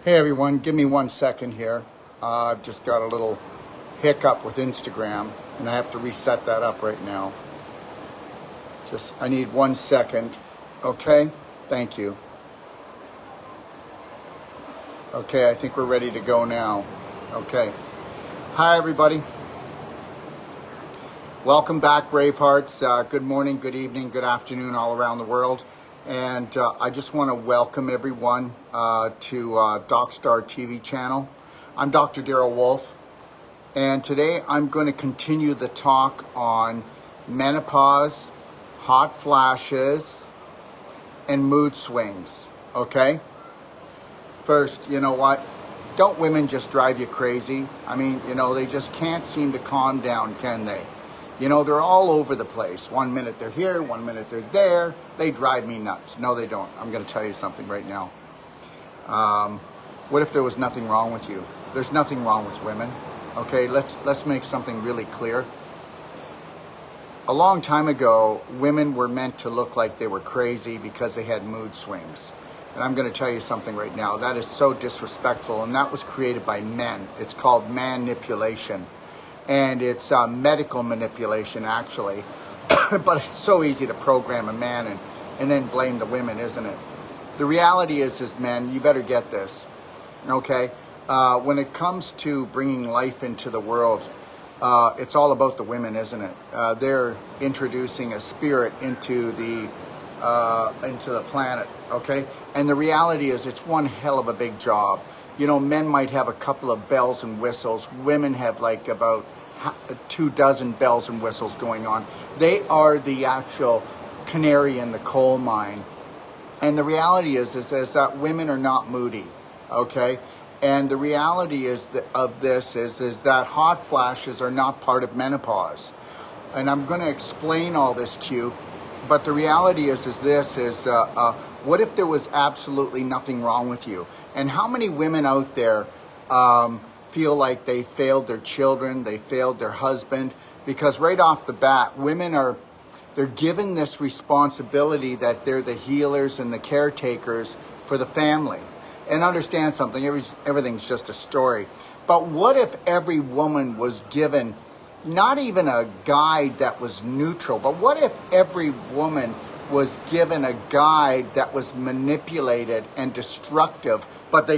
Hey everyone, give me 1 second here. I've just got a little hiccup with Instagram and I have to reset that up right now. I need 1 second. Okay, thank you. Okay, I think we're ready to go now. Okay. Hi everybody. Welcome back, Bravehearts. Good morning, good evening, good afternoon all around the world. And I just want to welcome everyone to DocStar TV channel. I'm Dr. Darrell Wolf, and today I'm going to continue the talk on menopause, hot flashes, and mood swings, okay? First, you know what? Don't women just drive you crazy? I mean, they just can't seem to calm down, can they? They're all over the place. 1 minute they're here, 1 minute they're there. They drive me nuts. No, they don't. I'm going to tell you something right now. What if there was nothing wrong with you? There's nothing wrong with women. Okay, let's make something really clear. A long time ago, women were meant to look like they were crazy because they had mood swings. And I'm going to tell you something right now. That is so disrespectful, and that was created by men. It's called manipulation. And it's medical manipulation, actually. But it's so easy to program a man and then blame the women, isn't it? The reality is men, you better get this, okay? When it comes to bringing life into the world, it's all about the women, isn't it? They're introducing a spirit into the planet, okay? And the reality is it's one hell of a big job. Men might have a couple of bells and whistles. Women have like about 24 bells and whistles going on. They are the actual canary in the coal mine. And the reality is that women are not moody, okay? And the reality is that hot flashes are not part of menopause. And I'm going to explain all this to you. But the reality is what if there was absolutely nothing wrong with you? And how many women out there feel like they failed their children, they failed their husband? Because right off the bat, they're given this responsibility that they're the healers and the caretakers for the family. And understand something, everything's just a story. But what if every woman was given not even a guide that was neutral, but what if every woman was given a guide that was manipulated and destructive? But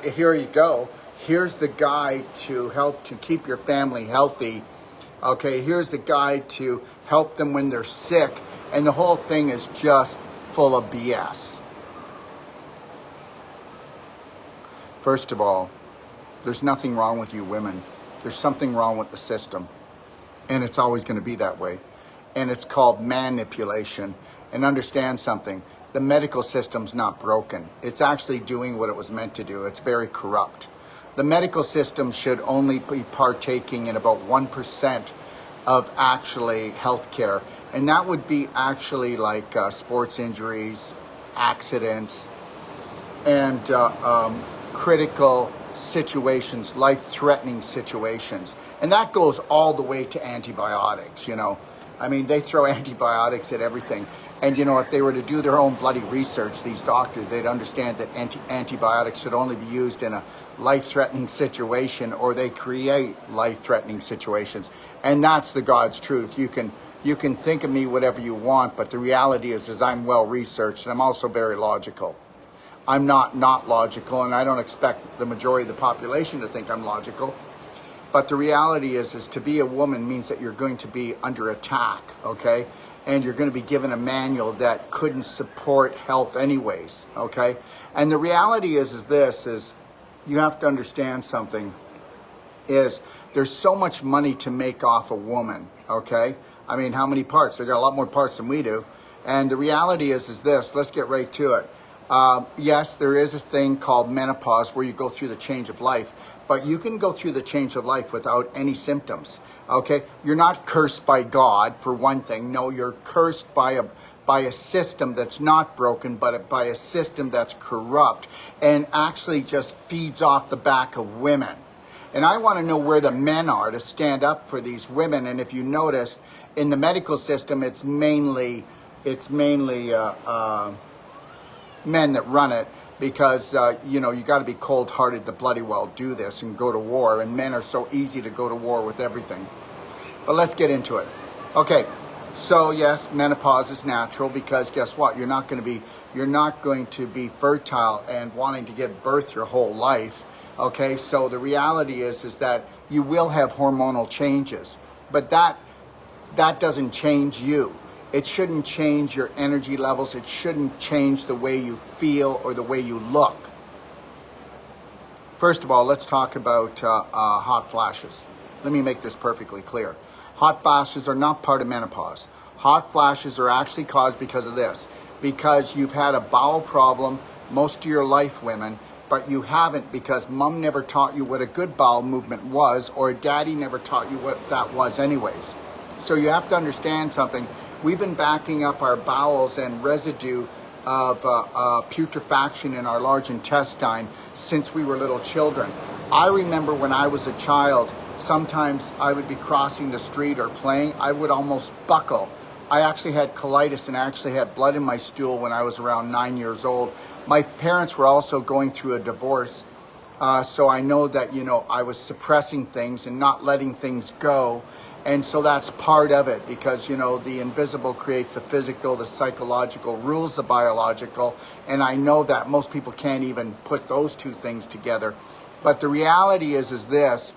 here you go. Here's the guide to help to keep your family healthy. Okay, here's the guide to help them when they're sick. And the whole thing is just full of BS. First of all, there's nothing wrong with you women. There's something wrong with the system. And it's always going to be that way. And it's called manipulation. And understand something. The medical system's not broken. It's actually doing what it was meant to do. It's very corrupt. The medical system should only be partaking in about 1% of actually healthcare. And that would be actually like sports injuries, accidents, and critical situations, life-threatening situations. And that goes all the way to antibiotics, I mean, they throw antibiotics at everything. And, if they were to do their own bloody research, these doctors, they'd understand that antibiotics should only be used in a life-threatening situation, or they create life-threatening situations. And that's the God's truth. You can think of me whatever you want, but the reality is I'm well-researched, and I'm also very logical. I'm not logical, and I don't expect the majority of the population to think I'm logical. But the reality is to be a woman means that you're going to be under attack, okay? And you're going to be given a manual that couldn't support health anyways, okay? And the reality is you have to understand something, is there's so much money to make off a woman, okay? I mean, how many parts? They got a lot more parts than we do. And the reality is this, let's get right to it. Yes, there is a thing called menopause where you go through the change of life, but you can go through the change of life without any symptoms, okay? You're not cursed by God, for one thing. No, you're cursed by a system that's not broken, but by a system that's corrupt and actually just feeds off the back of women. And I want to know where the men are to stand up for these women. And if you notice, in the medical system, it's mainly men that run it. because, you know, you got to be cold-hearted to bloody well do this and go to war. And men are so easy to go to war with everything. But let's get into it. Okay, so yes, menopause is natural because guess what? You're not going to be fertile and wanting to give birth your whole life. Okay, so the reality is that you will have hormonal changes, but that doesn't change you. It shouldn't change your energy levels. It shouldn't change the way you feel or the way you look. First of all, let's talk about hot flashes. Let me make this perfectly clear. Hot flashes are not part of menopause. Hot flashes are actually caused because of this. Because you've had a bowel problem most of your life, women, but you haven't because mom never taught you what a good bowel movement was, or daddy never taught you what that was anyways. So you have to understand something. We've been backing up our bowels and residue of putrefaction in our large intestine since we were little children. I remember when I was a child, sometimes I would be crossing the street or playing, I would almost buckle. I actually had colitis and I actually had blood in my stool when I was around 9 years old. My parents were also going through a divorce, so I know that, you know, I was suppressing things and not letting things go. And so that's part of it because, you know, the invisible creates the physical, the psychological rules the biological. And I know that most people can't even put those two things together. But the reality is that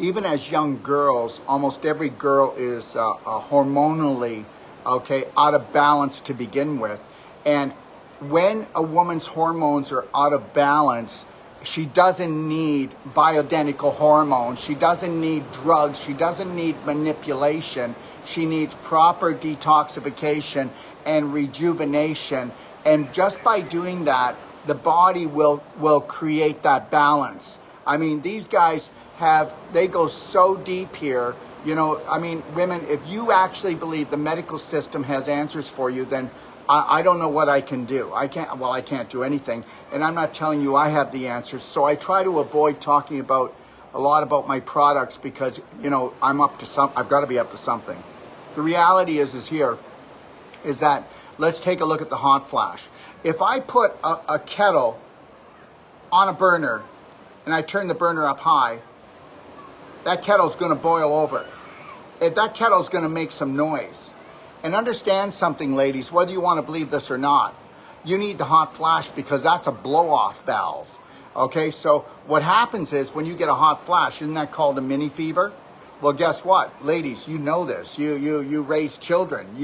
even as young girls, almost every girl is hormonally, okay, out of balance to begin with. And when a woman's hormones are out of balance, she doesn't need bioidentical hormones. She doesn't need drugs. She doesn't need manipulation. She needs proper detoxification and rejuvenation. And just by doing that, the body will create that balance. I mean, these guys they go so deep here. You know, I mean, women, if you actually believe the medical system has answers for you, then I don't know what I can do. I can't do anything. And I'm not telling you I have the answers. So I try to avoid talking a lot about my products because, you know, I've got to be up to something. The reality is that let's take a look at the hot flash. If I put a kettle on a burner and I turn the burner up high, that kettle's going to boil over. That kettle's going to make some noise. And understand something, ladies, whether you want to believe this or not, you need the hot flash because that's a blow-off valve. Okay, so what happens is when you get a hot flash, isn't that called a mini fever? Well, guess what? Ladies, you know this. You raise children.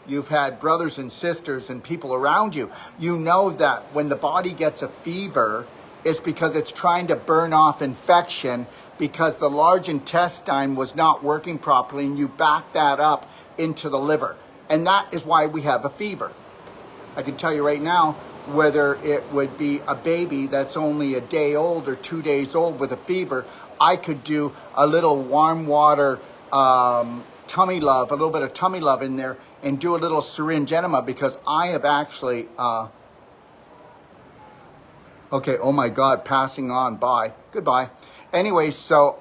You've had brothers and sisters and people around you. You know that when the body gets a fever, it's because it's trying to burn off infection because the large intestine was not working properly and you back that up into the liver. And that is why we have a fever. I can tell you right now, whether it would be a baby that's only a day old or 2 days old with a fever, I could do a little warm water tummy love, a little bit of tummy love in there and do a little syringe enema because I have actually, okay, oh my God, passing on, bye, goodbye. Anyway, so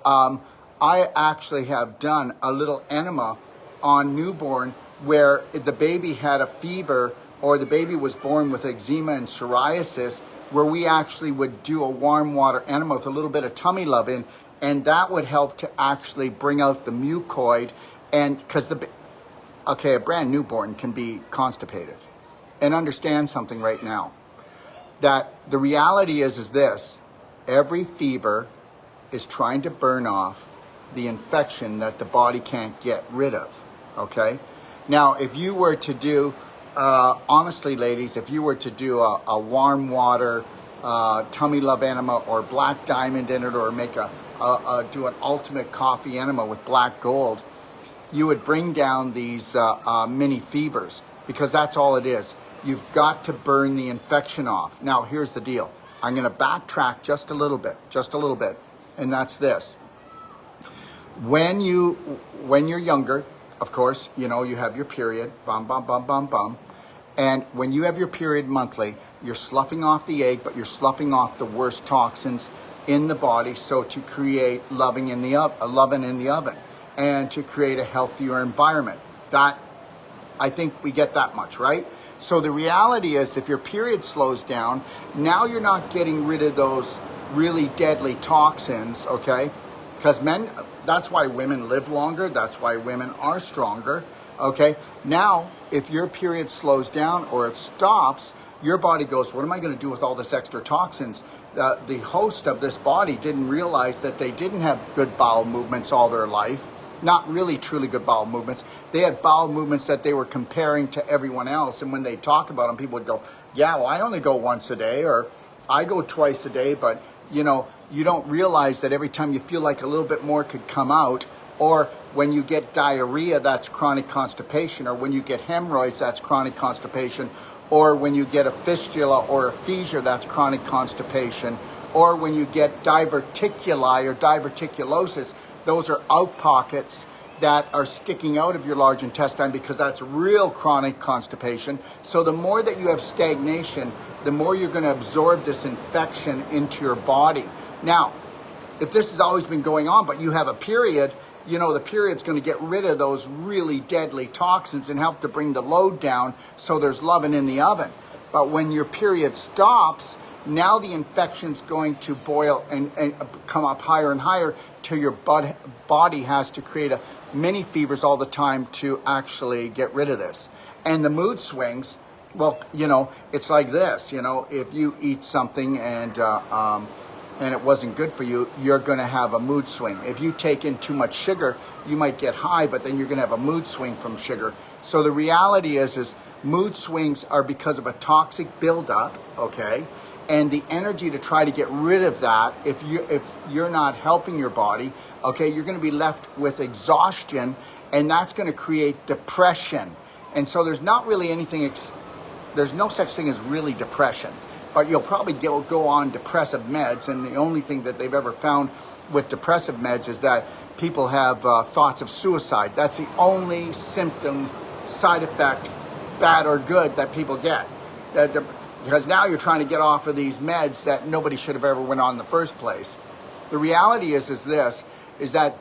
I actually have done a little enema on newborn where the baby had a fever or the baby was born with eczema and psoriasis, where we actually would do a warm water enema with a little bit of tummy love in, and that would help to actually bring out the mucoid. And because a brand newborn can be constipated. And understand something right now, that the reality is this: every fever is trying to burn off the infection that the body can't get rid of. Okay, now if you were to do honestly, ladies, if you were to do a warm water tummy love enema or black diamond in it, or make do an ultimate coffee enema with black gold, you would bring down these mini fevers, because that's all it is. You've got to burn the infection off. Now here's the deal. I'm going to backtrack just a little bit, and that's this. When you're younger, of course, you know, you have your period, and when you have your period monthly, you're sloughing off the egg, but you're sloughing off the worst toxins in the body, so to create loving in the oven, and to create a healthier environment. That, I think we get that much, right? So the reality is, if your period slows down, now you're not getting rid of those really deadly toxins, okay? Because that's why women live longer. That's why women are stronger, okay? Now, if your period slows down or it stops, your body goes, what am I going to do with all this extra toxins? The host of this body didn't realize that they didn't have good bowel movements all their life. Not really truly good bowel movements. They had bowel movements that they were comparing to everyone else. And when they talk about them, people would go, yeah, well, I only go once a day, or I go twice a day. But, you know, you don't realize that every time you feel like a little bit more could come out, or when you get diarrhea, that's chronic constipation, or when you get hemorrhoids, that's chronic constipation, or when you get a fistula or a fissure, that's chronic constipation, or when you get diverticuli or diverticulosis, those are out pockets that are sticking out of your large intestine, because that's real chronic constipation. So the more that you have stagnation, the more you're going to absorb this infection into your body. Now, if this has always been going on, but you have a period, you know, the period's going to get rid of those really deadly toxins and help to bring the load down, so there's loving in the oven. But when your period stops, now the infection's going to boil and come up higher and higher till your body has to create a mini fevers all the time to actually get rid of this. And the mood swings, well, you know, it's like this, you know, if you eat something and it wasn't good for you, you're going to have a mood swing. If you take in too much sugar, you might get high, but then you're going to have a mood swing from sugar. So the reality is mood swings are because of a toxic buildup, okay? And the energy to try to get rid of that, if you're not helping your body, okay, you're going to be left with exhaustion, and that's going to create depression. And so there's not really anything, there's no such thing as really depression, but you'll probably go on depressive meds, and the only thing that they've ever found with depressive meds is that people have thoughts of suicide. That's the only symptom, side effect, bad or good, that people get. Because now you're trying to get off of these meds that nobody should have ever went on in the first place. The reality is that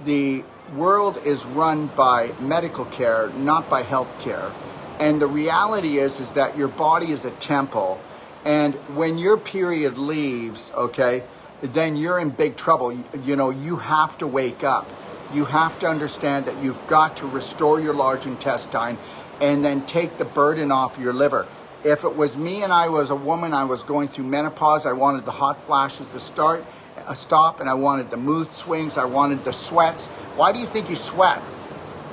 the world is run by medical care, not by health care. And the reality is that your body is a temple. And when your period leaves, okay, then you're in big trouble. You know, you have to wake up. You have to understand that you've got to restore your large intestine and then take the burden off your liver. If it was me and I was a woman, I was going through menopause, I wanted the hot flashes to stop, and I wanted the mood swings, I wanted the sweats. Why do you think you sweat?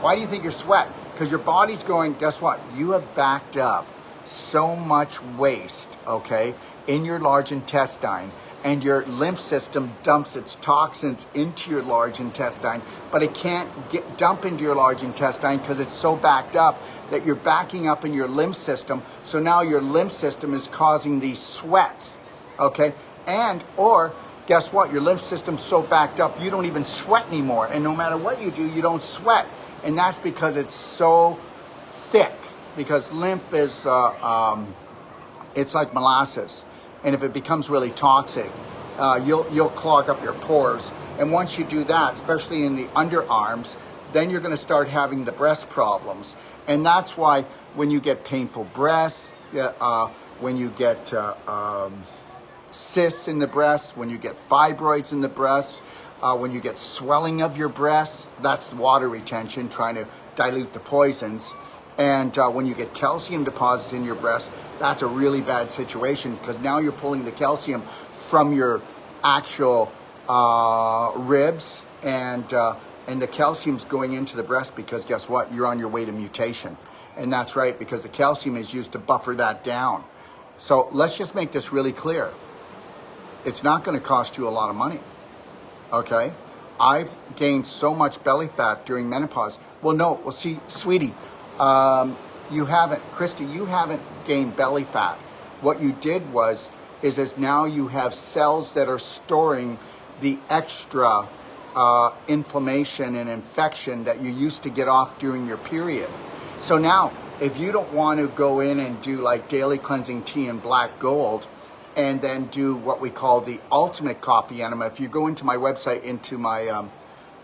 Why do you think you sweat? Because your body's going, guess what? You have backed up so much waste, okay, in your large intestine, and your lymph system dumps its toxins into your large intestine, but it can't dump into your large intestine because it's so backed up that you're backing up in your lymph system. So now your lymph system is causing these sweats, okay? Or guess what? Your lymph system's so backed up, you don't even sweat anymore. And no matter what you do, you don't sweat. And that's because it's so thick, because lymph is, it's like molasses. And if it becomes really toxic, you'll clog up your pores. And once you do that, especially in the underarms, then you're going to start having the breast problems. And that's why when you get painful breasts, when you get cysts in the breast, when you get fibroids in the breast, when you get swelling of your breasts, that's water retention, trying to dilute the poisons. And when you get calcium deposits in your breast, that's a really bad situation, because now you're pulling the calcium from your actual ribs, and the calcium's going into the breast, because guess what? You're on your way to mutation. And that's right, because the calcium is used to buffer that down. So let's just make this really clear. It's not going to cost you a lot of money, okay? I've gained so much belly fat during menopause. Well, no, well, see, sweetie, you haven't, Christy, you haven't gained belly fat. What you did is now you have cells that are storing the extra inflammation and infection that you used to get off during your period. So now, if you don't want to go in and do like daily cleansing tea and black gold, and then do what we call the ultimate coffee enema, if you go into my website, into my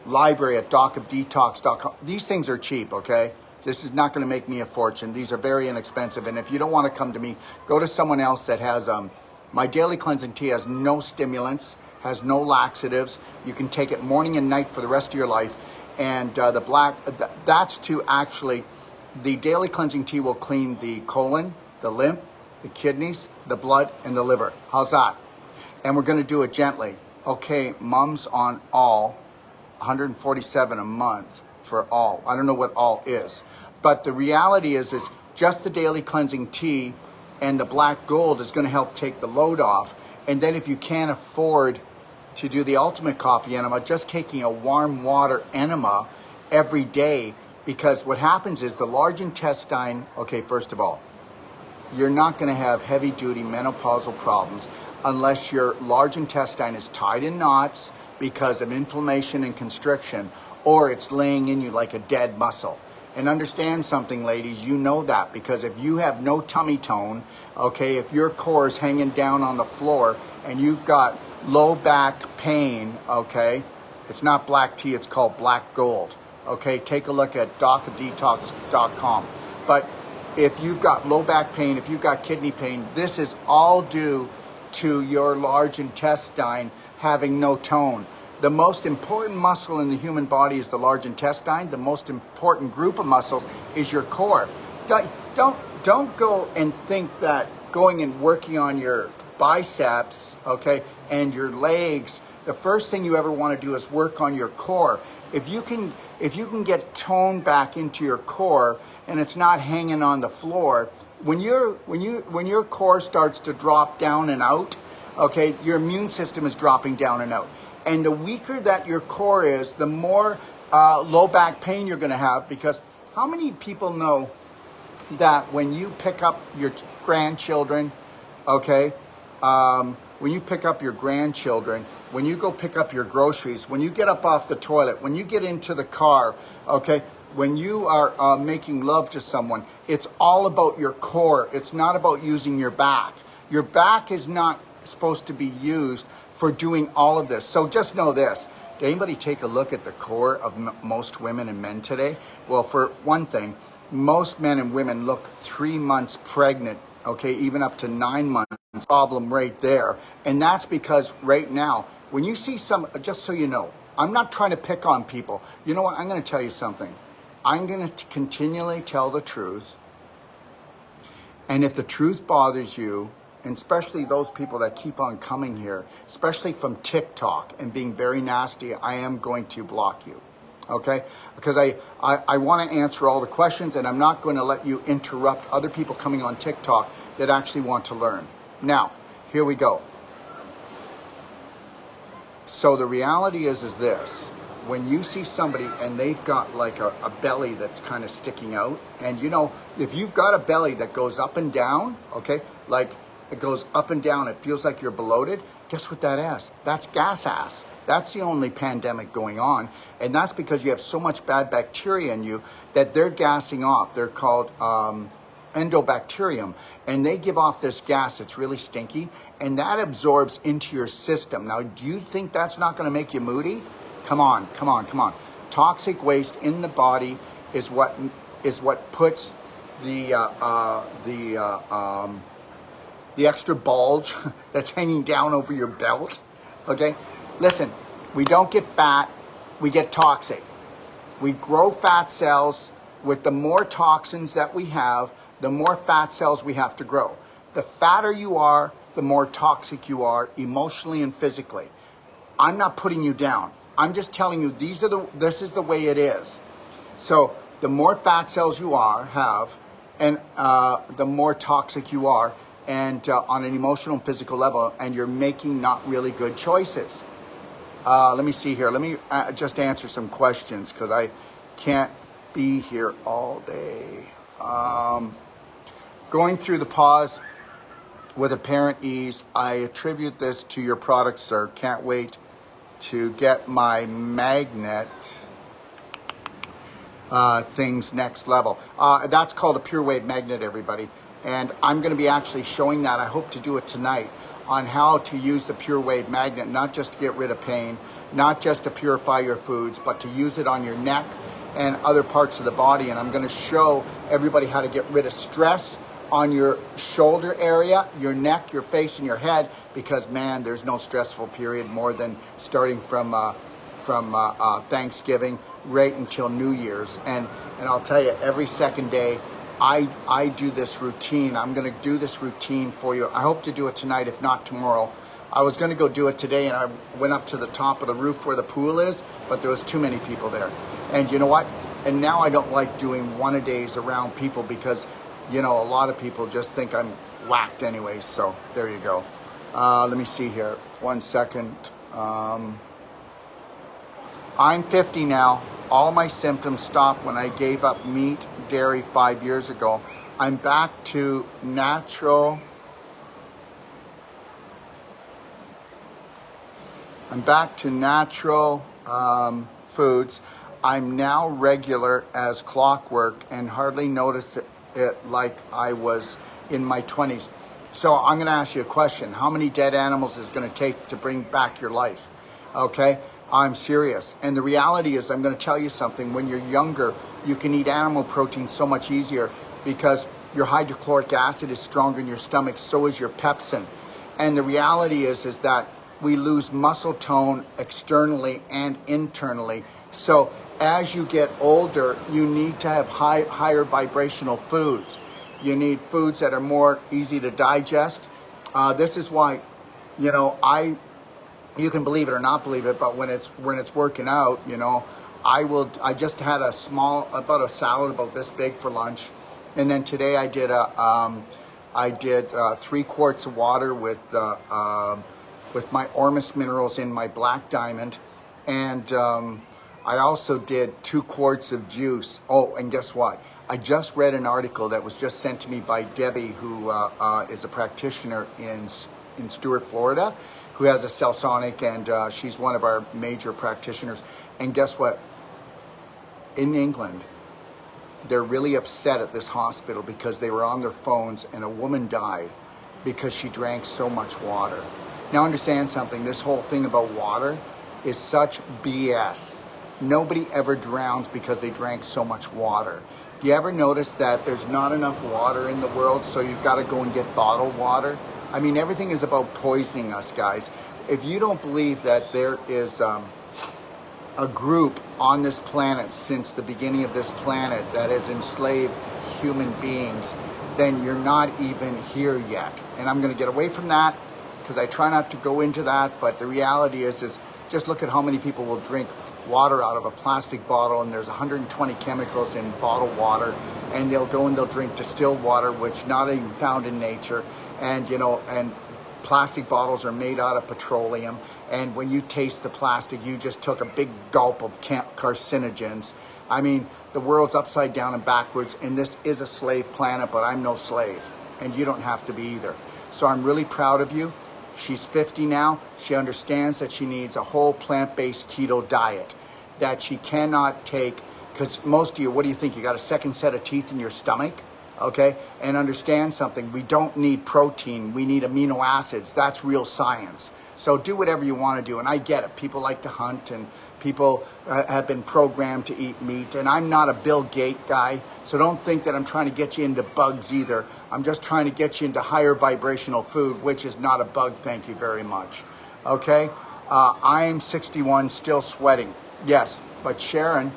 library at docofdetox.com, these things are cheap, okay? This is not going to make me a fortune. These are very inexpensive. And if you don't want to come to me, go to someone else that has, my daily cleansing tea has no stimulants, has no laxatives. You can take it morning and night for the rest of your life. And that's to actually, the daily cleansing tea will clean the colon, the lymph, the kidneys, the blood, and the liver. How's that? And we're going to do it gently. Okay, mums on all, 147 a month for all. I don't know what all is. But the reality is just the daily cleansing tea and the black gold is going to help take the load off. And then if you can't afford to do the ultimate coffee enema, just taking a warm water enema every day, because what happens is the large intestine, okay, first of all, you're not going to have heavy duty menopausal problems unless your large intestine is tied in knots because of inflammation and constriction, or it's laying in you like a dead muscle. And understand something, ladies, you know that, because if you have no tummy tone, okay, if your core is hanging down on the floor and you've got low back pain, okay, it's not black tea, it's called black gold. Okay, take a look at docadetox.com. But if you've got low back pain, if you've got kidney pain, this is all due to your large intestine having no tone. The most important muscle in the human body is the large intestine. The most important group of muscles is your core. Don't go and think that going and working on your biceps, okay, and your legs, the first thing you ever want to do is work on your core. If you can get tone back into your core and it's not hanging on the floor, when your core starts to drop down and out, okay, your immune system is dropping down and out. And the weaker that your core is, the more low back pain you're going to have. Because how many people know that when you pick up your grandchildren, okay, when you pick up your grandchildren, when you go pick up your groceries, when you get up off the toilet, when you get into the car, okay, when you are making love to someone, it's all about your core. It's not about using your back. Your back is not supposed to be used for doing all of this. So just know this. Did anybody take a look at the core of most women and men today? Well, for one thing, most men and women look 3 months pregnant, okay, even up to 9 months. Problem right there. And that's because right now, when you see just so you know, I'm not trying to pick on people. You know what? I'm going to tell you something. I'm going to continually tell the truth. And if the truth bothers you, and especially those people that keep on coming here, especially from TikTok and being very nasty, I am going to block you, okay? Because I want to answer all the questions, and I'm not going to let you interrupt other people coming on TikTok that actually want to learn. Now, here we go. So the reality is this. When you see somebody and they've got like a belly that's kind of sticking out, and you know, if you've got a belly that goes up and down, okay, like it goes up and down, it feels like you're bloated, guess what that is? That's gas ass. That's the only pandemic going on. And that's because you have so much bad bacteria in you that they're gassing off. They're called endobacterium. And they give off this gas that's really stinky. And that absorbs into your system. Now, do you think that's not going to make you moody? Come on, come on, come on. Toxic waste in the body is what puts the extra bulge that's hanging down over your belt, okay? Listen, we don't get fat, we get toxic. We grow fat cells. With the more toxins that we have, the more fat cells we have to grow. The fatter you are, the more toxic you are emotionally and physically. I'm not putting you down. I'm just telling you this is the way it is. So the more fat cells you have, and the more toxic you are, and on an emotional and physical level, and you're making not really good choices. Let me see here. Let me just answer some questions because I can't be here all day. Going through the pause with apparent ease. I attribute this to your product, sir. Can't wait to get my magnet things next level. That's called a pure wave magnet, everybody. And I'm going to be actually showing that. I hope to do it tonight on how to use the pure wave magnet, not just to get rid of pain, not just to purify your foods, but to use it on your neck and other parts of the body. And I'm going to show everybody how to get rid of stress on your shoulder area, your neck, your face, and your head, because man, there's no stressful period more than starting from Thanksgiving right until New Year's. And I'll tell you, every second day I do this routine. I'm going to do this routine for you. I hope to do it tonight, if not tomorrow. I was going to go do it today, and I went up to the top of the roof where the pool is, but there was too many people there. And you know what? And now I don't like doing one-a-days around people because, you know, a lot of people just think I'm whacked anyways. So there you go. Let me see here. 1 second. I'm 50 now. All my symptoms stopped when I gave up meat, dairy 5 years ago. I'm back to natural. Foods. I'm now regular as clockwork and hardly notice it like I was in my 20s. So I'm going to ask you a question. How many dead animals is it going to take to bring back your life? Okay? I'm serious. And the reality is, I'm going to tell you something. When you're younger, you can eat animal protein so much easier because your hydrochloric acid is stronger in your stomach, so is your pepsin. And the reality is that we lose muscle tone externally and internally. So as you get older, you need to have higher vibrational foods. You need foods that are more easy to digest. This is why, you know, you can believe it or not believe it, but when it's working out, you know, I just had a salad about this big for lunch, and then today I did 3 quarts of water with my Ormus minerals in my black diamond, and I also did 2 quarts of juice. Oh, and guess what? I just read an article that was just sent to me by Debbie, who is a practitioner in Stuart, Florida, who has a Cellsonic, and she's one of our major practitioners. And guess what? In England, they're really upset at this hospital because they were on their phones and a woman died because she drank so much water. Now understand something, this whole thing about water is such BS. Nobody ever drowns because they drank so much water. Do you ever notice that there's not enough water in the world, so you've got to go and get bottled water? I mean, everything is about poisoning us, guys. If you don't believe that there is a group on this planet since the beginning of this planet that has enslaved human beings, then you're not even here yet. And I'm going to get away from that because I try not to go into that. But the reality is just look at how many people will drink water out of a plastic bottle, and there's 120 chemicals in bottled water, and they'll go and they'll drink distilled water, which not even found in nature. And, you know, and plastic bottles are made out of petroleum. And when you taste the plastic, you just took a big gulp of carcinogens. I mean, the world's upside down and backwards, and this is a slave planet, but I'm no slave. And you don't have to be either. So I'm really proud of you. She's 50 now. She understands that she needs a whole plant-based keto diet, that she cannot take, because most of you, what do you think? You got a second set of teeth in your stomach? Okay, and understand something, we don't need protein, we need amino acids. That's real science. So do whatever you want to do, and I get it. People like to hunt, and people have been programmed to eat meat, and I'm not a Bill Gates guy, so don't think that I'm trying to get you into bugs either. I'm just trying to get you into higher vibrational food, which is not a bug, thank you very much. Okay, I'm 61, still sweating. Yes, but Sharon,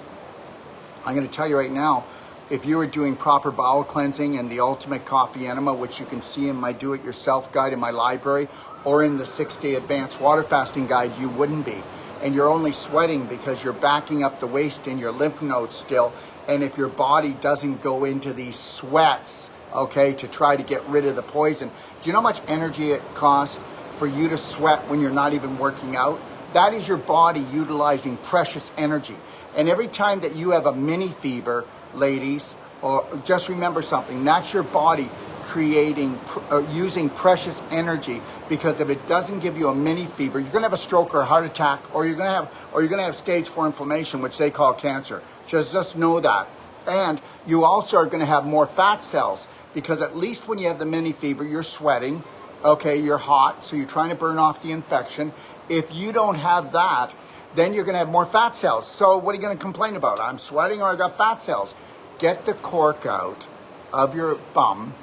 I'm going to tell you right now, if you were doing proper bowel cleansing and the ultimate coffee enema, which you can see in my do-it-yourself guide in my library or in the 6-day advanced water fasting guide, you wouldn't be. And you're only sweating because you're backing up the waste in your lymph nodes still. And if your body doesn't go into these sweats, okay, to try to get rid of the poison, do you know how much energy it costs for you to sweat when you're not even working out? That is your body utilizing precious energy. And every time that you have a mini fever, ladies, or just remember something, that's your body using precious energy, because if it doesn't give you a mini fever, you're going to have a stroke or a heart attack, or you're going to have stage 4 inflammation, which they call cancer. Just know that. And you also are going to have more fat cells, because at least when you have the mini fever, you're sweating, okay, you're hot, so you're trying to burn off the infection. If you don't have that, then you're going to have more fat cells. So what are you going to complain about? I'm sweating or I got fat cells. Get the cork out of your bum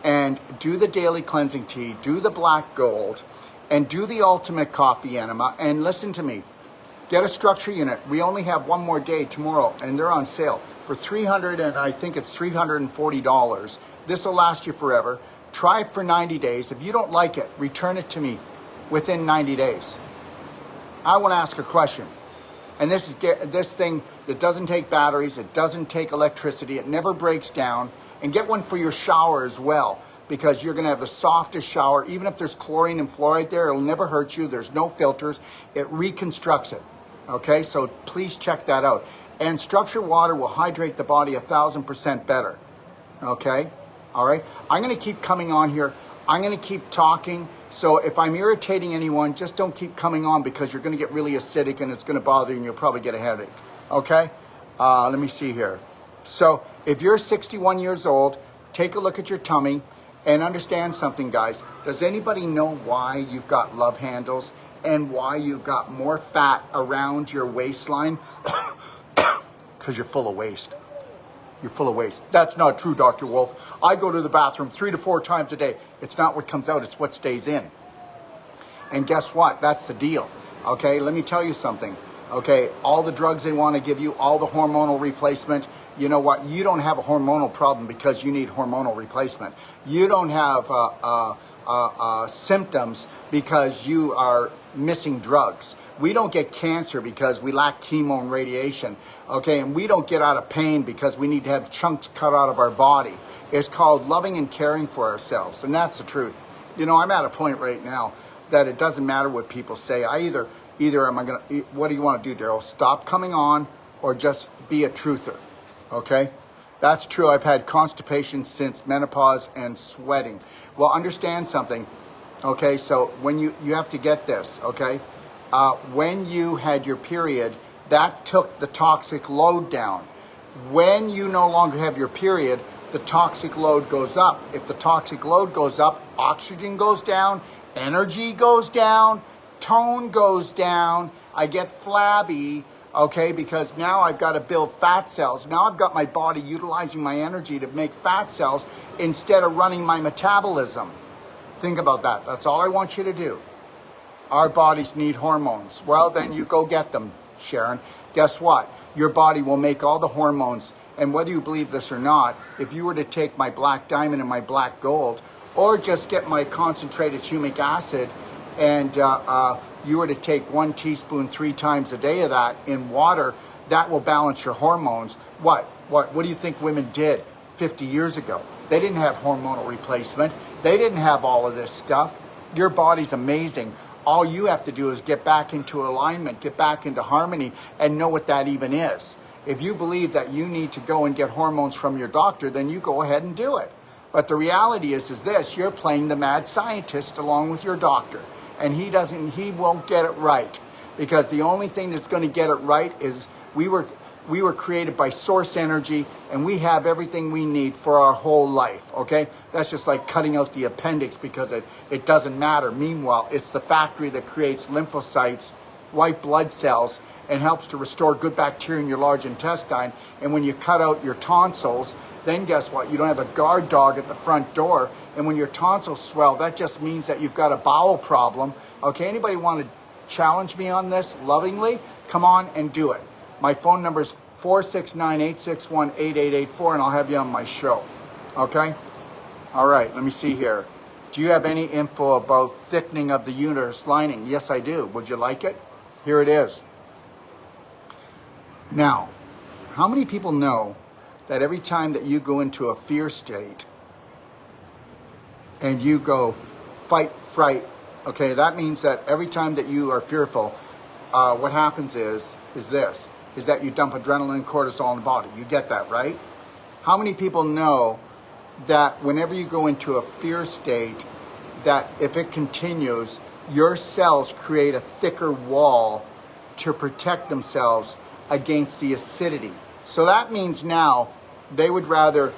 and do the daily cleansing tea, do the black gold, and do the ultimate coffee enema. And listen to me, get a structure unit. We only have one more day tomorrow, and they're on sale for $340. This will last you forever. Try it for 90 days. If you don't like it, return it to me within 90 days. I want to ask a question. And this thing that doesn't take batteries, it doesn't take electricity, it never breaks down. And get one for your shower as well, because you're going to have the softest shower. Even if there's chlorine and fluoride there, it'll never hurt you. There's no filters. It reconstructs it. Okay, so please check that out. And structured water will hydrate the body 1,000% better. Okay, all right. I'm going to keep coming on here. I'm going to keep talking. So if I'm irritating anyone, just don't keep coming on, because you're going to get really acidic and it's going to bother you and you'll probably get a headache. Okay, let me see here. So if you're 61 years old, take a look at your tummy and understand something, guys. Does anybody know why you've got love handles and why you've got more fat around your waistline? Because you're full of waste. You're full of waste. That's not true, Dr. Wolf. I go to the bathroom 3 to 4 times a day. It's not what comes out, it's what stays in. And guess what? That's the deal. Okay, let me tell you something. Okay, all the drugs they want to give you, all the hormonal replacement, you know what? You don't have a hormonal problem because you need hormonal replacement. You don't have symptoms because you are missing drugs. We don't get cancer because we lack chemo and radiation, okay? And we don't get out of pain because we need to have chunks cut out of our body. It's called loving and caring for ourselves, and that's the truth. You know, I'm at a point right now that it doesn't matter what people say. I either am I gonna, what do you want to do, Daryl? Stop coming on or just be a truther, okay? That's true. I've had constipation since menopause and sweating. Well, understand something, okay? So when you have to get this, okay? When you had your period, that took the toxic load down. When you no longer have your period, the toxic load goes up. If the toxic load goes up, oxygen goes down, energy goes down, tone goes down, I get flabby, okay, because now I've got to build fat cells. Now I've got my body utilizing my energy to make fat cells instead of running my metabolism. Think about that. That's all I want you to do. Our bodies need hormones. Well, then you go get them, Sharon. Guess what? Your body will make all the hormones. And whether you believe this or not, if you were to take my black diamond and my black gold, or just get my concentrated humic acid, and you were to take 1 teaspoon 3 times a day of that in water, that will balance your hormones. What do you think women did 50 years ago? They didn't have hormonal replacement. They didn't have all of this stuff. Your body's amazing. All you have to do is get back into alignment, get back into harmony, and know what that even is. If you believe that you need to go and get hormones from your doctor, then you go ahead and do it. But the reality is this, you're playing the mad scientist along with your doctor. And he won't get it right. Because the only thing that's going to get it right is we were created by source energy, and we have everything we need for our whole life, okay? That's just like cutting out the appendix because it doesn't matter. Meanwhile, it's the factory that creates lymphocytes, white blood cells, and helps to restore good bacteria in your large intestine. And when you cut out your tonsils, then guess what? You don't have a guard dog at the front door. And when your tonsils swell, that just means that you've got a bowel problem. Okay, anybody want to challenge me on this lovingly? Come on and do it. My phone number is 469-861-8884, and I'll have you on my show. Okay? All right, let me see here. Do you have any info about thickening of the uterus lining? Yes, I do. Would you like it? Here it is. Now, how many people know that every time that you go into a fear state and you go fight, fright, okay, that means that every time that you are fearful, what happens is that you dump adrenaline, cortisol in the body. You get that, right? How many people know that whenever you go into a fear state, that if it continues, your cells create a thicker wall to protect themselves against the acidity? So that means now they would rather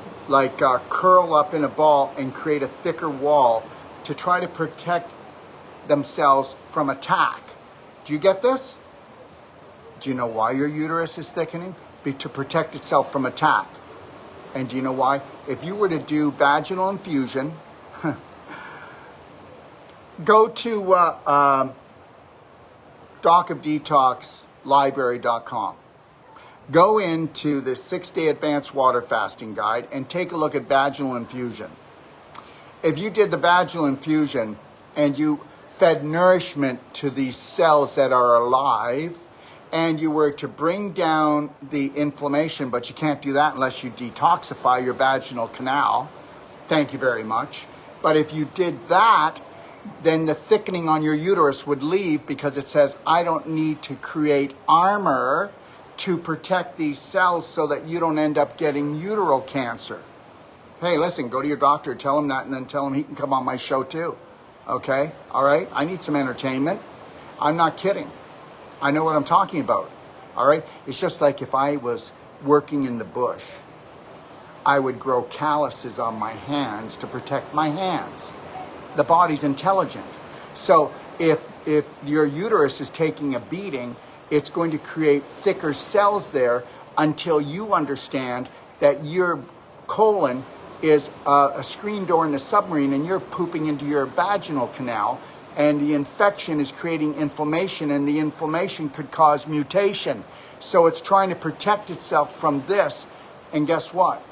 curl up in a ball and create a thicker wall to try to protect themselves from attack. Do you get this? Do you know why your uterus is thickening? To protect itself from attack. And do you know why? If you were to do vaginal infusion, go to docofdetoxlibrary.com. Go into the 6-day advanced water fasting guide and take a look at vaginal infusion. If you did the vaginal infusion and you fed nourishment to these cells that are alive, and you were to bring down the inflammation, but you can't do that unless you detoxify your vaginal canal. Thank you very much. But if you did that, then the thickening on your uterus would leave, because it says, I don't need to create armor to protect these cells so that you don't end up getting uteral cancer. Hey, listen, go to your doctor, tell him that, and then tell him he can come on my show too. Okay? All right? I need some entertainment. I'm not kidding. I know what I'm talking about, all right? It's just like if I was working in the bush, I would grow calluses on my hands to protect my hands. The body's intelligent. So if your uterus is taking a beating, it's going to create thicker cells there until you understand that your colon is a screen door in a submarine and you're pooping into your vaginal canal, and the infection is creating inflammation, and the inflammation could cause mutation. So it's trying to protect itself from this. And guess what?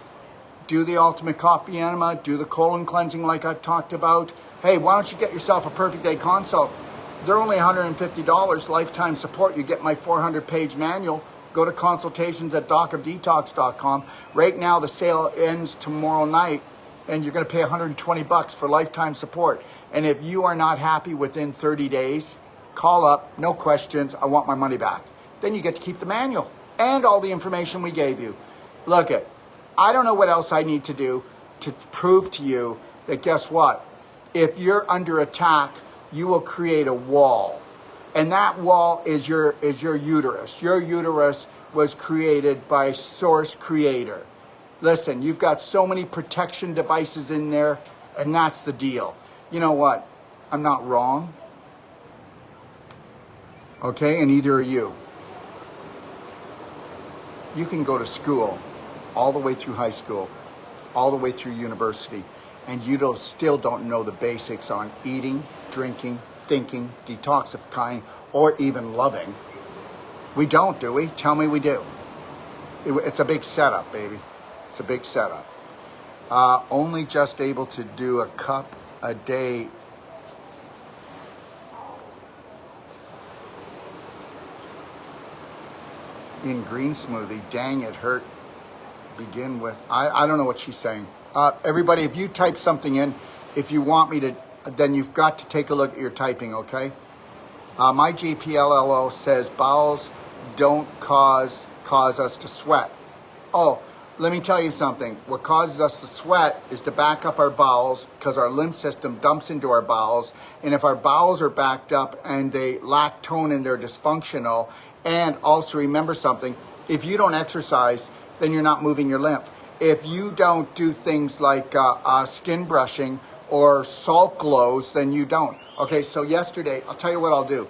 Do the ultimate coffee enema, do the colon cleansing like I've talked about. Hey, why don't you get yourself a perfect day consult? They're only $150, lifetime support. You get my 400-page manual. Go to consultations at docofdetox.com. Right now, the sale ends tomorrow night, and you're going to pay $120 for lifetime support. And if you are not happy within 30 days, call up, no questions, I want my money back. Then you get to keep the manual and all the information we gave you. Look it, I don't know what else I need to do to prove to you that, guess what? If you're under attack, you will create a wall. And that wall is your uterus. Your uterus was created by Source Creator. Listen, you've got so many protection devices in there, and that's the deal. You know what? I'm not wrong. Okay, and neither are you. You can go to school all the way through high school, all the way through university, and you still don't know the basics on eating, drinking, thinking, detoxifying, or even loving. We don't, do we? Tell me we do. It's a big setup, baby. It's a big setup. Only just able to do a cup a day. In green smoothie. Dang, it hurt. Begin with. I don't know what she's saying. Everybody, if you type something in, if you want me to, then you've got to take a look at your typing, okay? My GPLLO says bowels don't cause us to sweat. Oh, let me tell you something. What causes us to sweat is to back up our bowels, because our lymph system dumps into our bowels. And if our bowels are backed up and they lack tone and they're dysfunctional, and also remember something, if you don't exercise, then you're not moving your lymph. If you don't do things like skin brushing or salt glows, then you don't. Okay, so yesterday, I'll tell you what I'll do.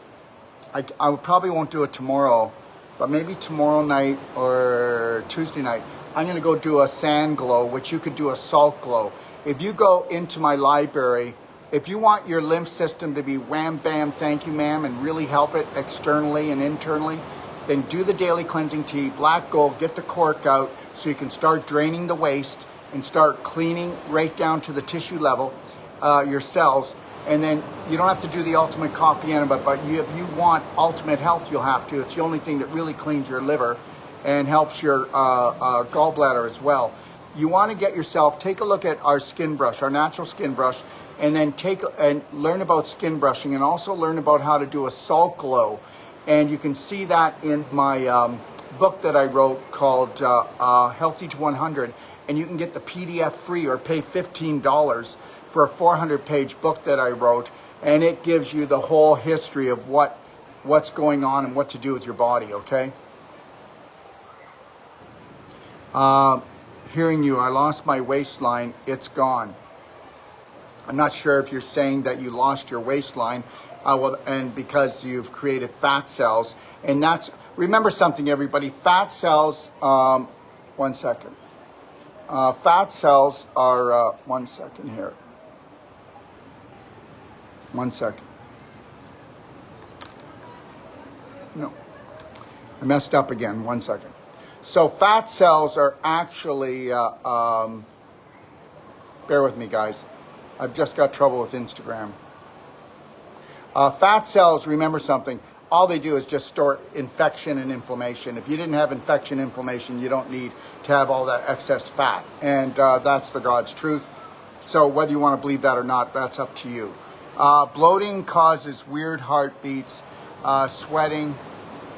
I probably won't do it tomorrow, but maybe tomorrow night or Tuesday night, I'm going to go do a sand glow, which you could do a salt glow. If you go into my library, if you want your lymph system to be wham, bam, thank you, ma'am, and really help it externally and internally, then do the daily cleansing tea, black gold, get the cork out so you can start draining the waste and start cleaning right down to the tissue level, your cells. And then you don't have to do the ultimate coffee enema, but if you want ultimate health, you'll have to. It's the only thing that really cleans your liver and helps your gallbladder as well. You want to get yourself, take a look at our skin brush, our natural skin brush, and then learn about skin brushing, and also learn about how to do a salt glow. And you can see that in my book that I wrote called Healthy to 100, and you can get the PDF free or pay $15 for a 400-page book that I wrote, and it gives you the whole history of what's going on and what to do with your body, okay? Hearing you, I lost my waistline, it's gone. I'm not sure if you're saying that you lost your waistline, and because you've created fat cells, and that's, Remember something, everybody. Fat cells, one second. Fat cells are, one second here. One second. No, I messed up again. One second. So fat cells are actually, bear with me, guys. I've just got trouble with Instagram. Fat cells, remember something, all they do is just store infection and inflammation. If you didn't have infection, inflammation, you don't need to have all that excess fat. And that's the God's truth. So whether you want to believe that or not, that's up to you. Bloating causes weird heartbeats, sweating.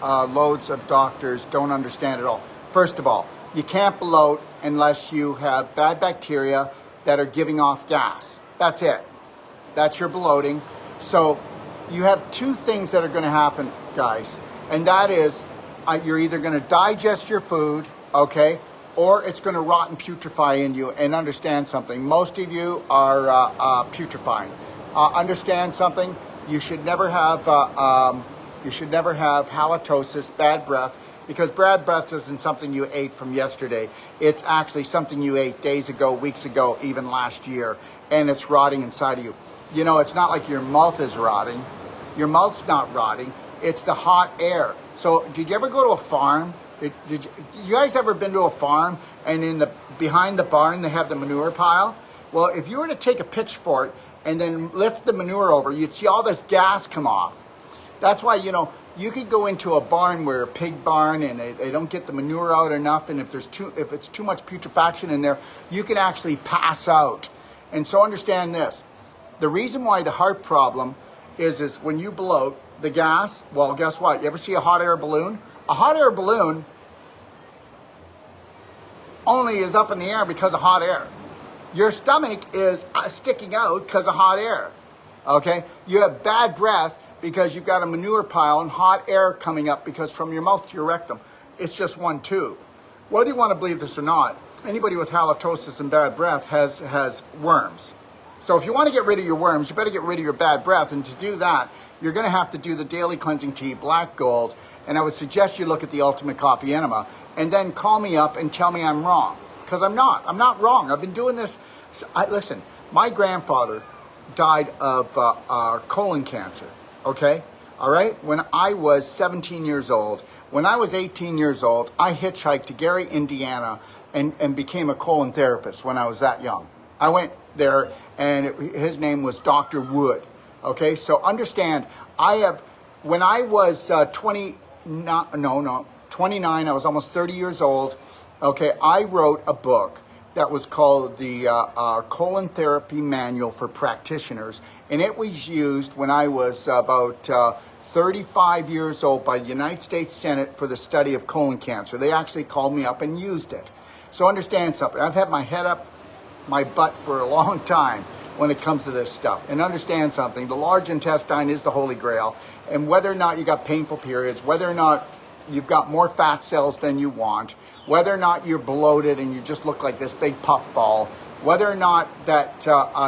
Loads of doctors don't understand it all. First of all, you can't bloat unless you have bad bacteria that are giving off gas. That's it. That's your bloating. So you have two things that are going to happen, guys. And that is, you're either going to digest your food, okay, or it's going to rot and putrefy in you. And understand something. Most of you are putrefying. Understand something. You should never have halitosis, bad breath, because bad breath isn't something you ate from yesterday. It's actually something you ate days ago, weeks ago, even last year, and it's rotting inside of you. You know, it's not like your mouth is rotting. Your mouth's not rotting. It's the hot air. So did you ever go to a farm? Did you guys ever been to a farm and behind the barn they have the manure pile? Well, if you were to take a pitchfork and then lift the manure over, you'd see all this gas come off. That's why, you know, you could go into a barn where a pig barn and they don't get the manure out enough, and if it's too much putrefaction in there, you can actually pass out. And so understand this. The reason why the heart problem is when you bloat, the gas, well, guess what? You ever see a hot air balloon? A hot air balloon only is up in the air because of hot air. Your stomach is sticking out because of hot air, okay? You have bad breath because you've got a manure pile and hot air coming up because from your mouth to your rectum, it's just one tube. Whether you want to believe this or not, anybody with halitosis and bad breath has worms. So if you want to get rid of your worms, you better get rid of your bad breath. And to do that, you're going to have to do the daily cleansing tea, black gold. And I would suggest you look at the Ultimate Coffee Enema and then call me up and tell me I'm wrong. Because I'm not. I'm not wrong. I've been doing this. Listen, my grandfather died of colon cancer. Okay? All right? When I was 17 years old, when I was 18 years old, I hitchhiked to Gary, Indiana, and became a colon therapist when I was that young. I went there, and his name was Dr. Wood. Okay? So understand, when I was 29, I was almost 30 years old, okay, I wrote a book that was called the Colon Therapy Manual for Practitioners, and it was used when I was about 35 years old by the United States Senate for the study of colon cancer. They actually called me up and used it. So understand something. I've had my head up my butt for a long time when it comes to this stuff. And understand something. The large intestine is the holy grail. And whether or not you got painful periods, whether or not you've got more fat cells than you want, whether or not you're bloated and you just look like this big puffball, whether or not that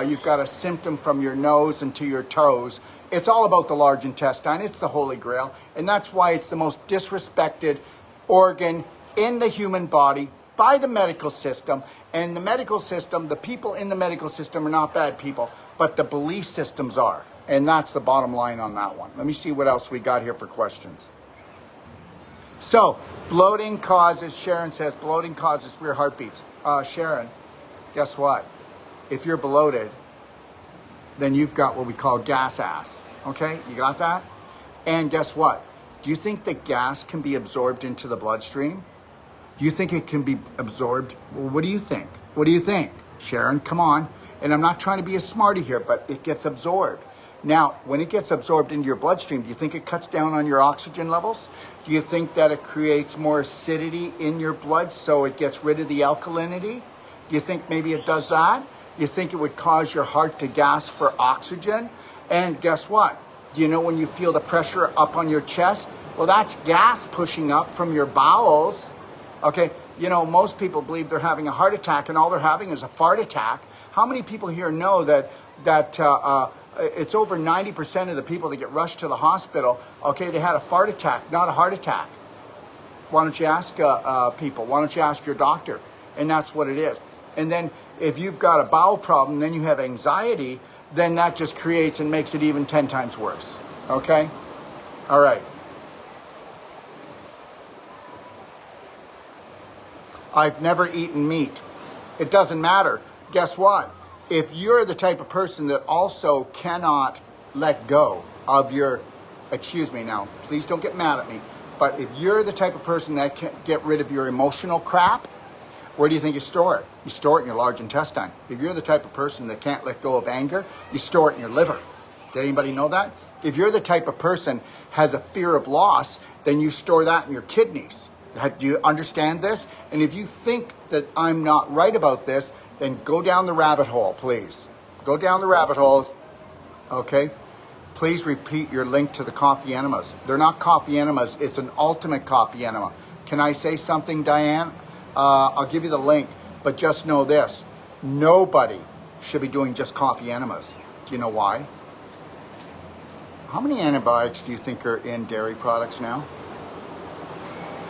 you've got a symptom from your nose and to your toes, it's all about the large intestine. It's the holy grail. And that's why it's the most disrespected organ in the human body by the medical system. And the medical system, the people in the medical system are not bad people, but the belief systems are. And that's the bottom line on that one. Let me see what else we got here for questions. So, bloating causes, Sharon says, bloating causes weird heartbeats. Sharon, guess what? If you're bloated, then you've got what we call gas ass. Okay, you got that? And guess what? Do you think that gas can be absorbed into the bloodstream? Do you think it can be absorbed? Well, what do you think? What do you think? Sharon, come on. And I'm not trying to be a smarty here, but it gets absorbed. Now, when it gets absorbed into your bloodstream, do you think it cuts down on your oxygen levels? Do you think that it creates more acidity in your blood so it gets rid of the alkalinity? Do you think maybe it does that? Do you think it would cause your heart to gasp for oxygen? And guess what? Do you know when you feel the pressure up on your chest? Well, that's gas pushing up from your bowels. Okay, you know, most people believe they're having a heart attack and all they're having is a fart attack. How many people here know that it's over 90% of the people that get rushed to the hospital, okay, they had a fart attack, not a heart attack. Why don't you ask people? Why don't you ask your doctor? And that's what it is. And then if you've got a bowel problem, then you have anxiety, then that just creates and makes it even 10 times worse. Okay? All right. I've never eaten meat. It doesn't matter. Guess what? If you're the type of person that also cannot let go of your, excuse me now, please don't get mad at me, but if you're the type of person that can't get rid of your emotional crap, where do you think you store it? You store it in your large intestine. If you're the type of person that can't let go of anger, you store it in your liver. Did anybody know that? If you're the type of person has a fear of loss, then you store that in your kidneys. Do you understand this? And if you think that I'm not right about this, then go down the rabbit hole, please. Go down the rabbit hole, okay? Please repeat your link to the coffee enemas. They're not coffee enemas, it's an ultimate coffee enema. Can I say something, Diane? I'll give you the link, but just know this. Nobody should be doing just coffee enemas. Do you know why? How many antibiotics do you think are in dairy products now?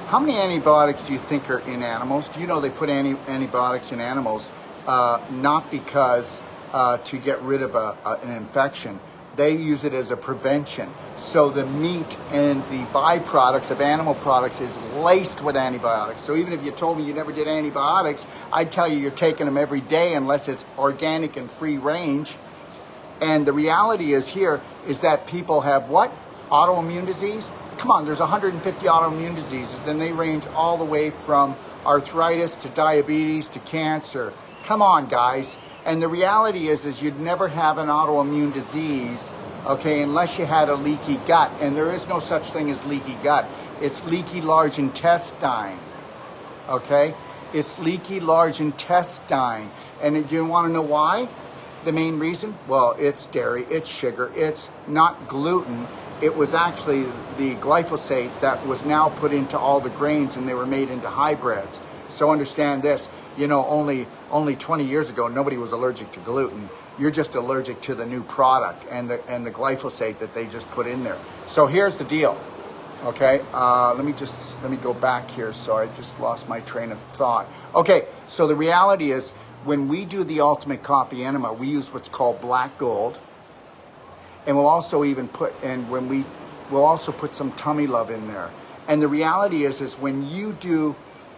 How many antibiotics do you think are in animals? Do you know they put antibiotics in animals not because to get rid of an infection. They use it as a prevention. So the meat and the byproducts of animal products is laced with antibiotics. So even if you told me you never did antibiotics, I'd tell you you're taking them every day unless it's organic and free range. And the reality is here is that people have what? Autoimmune disease? Come on, there's 150 autoimmune diseases, and they range all the way from arthritis to diabetes to cancer. Come on, guys. And the reality is you'd never have an autoimmune disease, okay, unless you had a leaky gut. And there is no such thing as leaky gut. It's leaky large intestine, okay? It's leaky large intestine. And you want to know why? The main reason? Well, it's dairy, it's sugar, it's not gluten. It was actually the glyphosate that was now put into all the grains, and they were made into hybrids. So understand this, you know, only 20 years ago, nobody was allergic to gluten. You're just allergic to the new product and the glyphosate that they just put in there. So here's the deal, okay? Let me go back here. Sorry, I just lost my train of thought. Okay, so the reality is when we do the Ultimate Coffee Enema, we use what's called black gold. And we'll also even put, we'll also put some tummy love in there. And the reality is when you do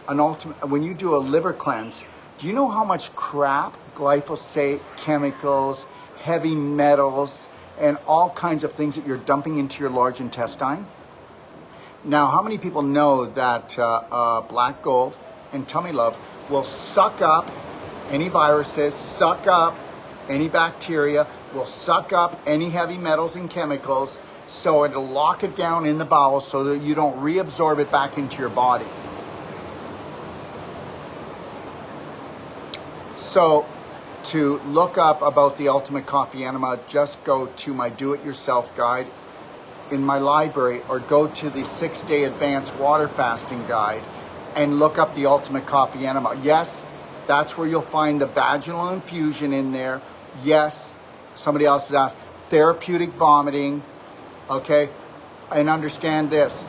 when you do a liver cleanse, do you know how much crap, glyphosate, chemicals, heavy metals, and all kinds of things that you're dumping into your large intestine? Now, how many people know that black gold and tummy love will suck up any viruses, suck up any bacteria, will suck up any heavy metals and chemicals, so it'll lock it down in the bowel so that you don't reabsorb it back into your body. So to look up about the Ultimate Coffee Enema, just go to my do-it-yourself guide in my library, or go to the 6-day advanced water fasting guide and look up the Ultimate Coffee Enema. Yes, that's where you'll find the vaginal infusion in there. Yes, somebody else has asked, therapeutic vomiting, okay? And understand this.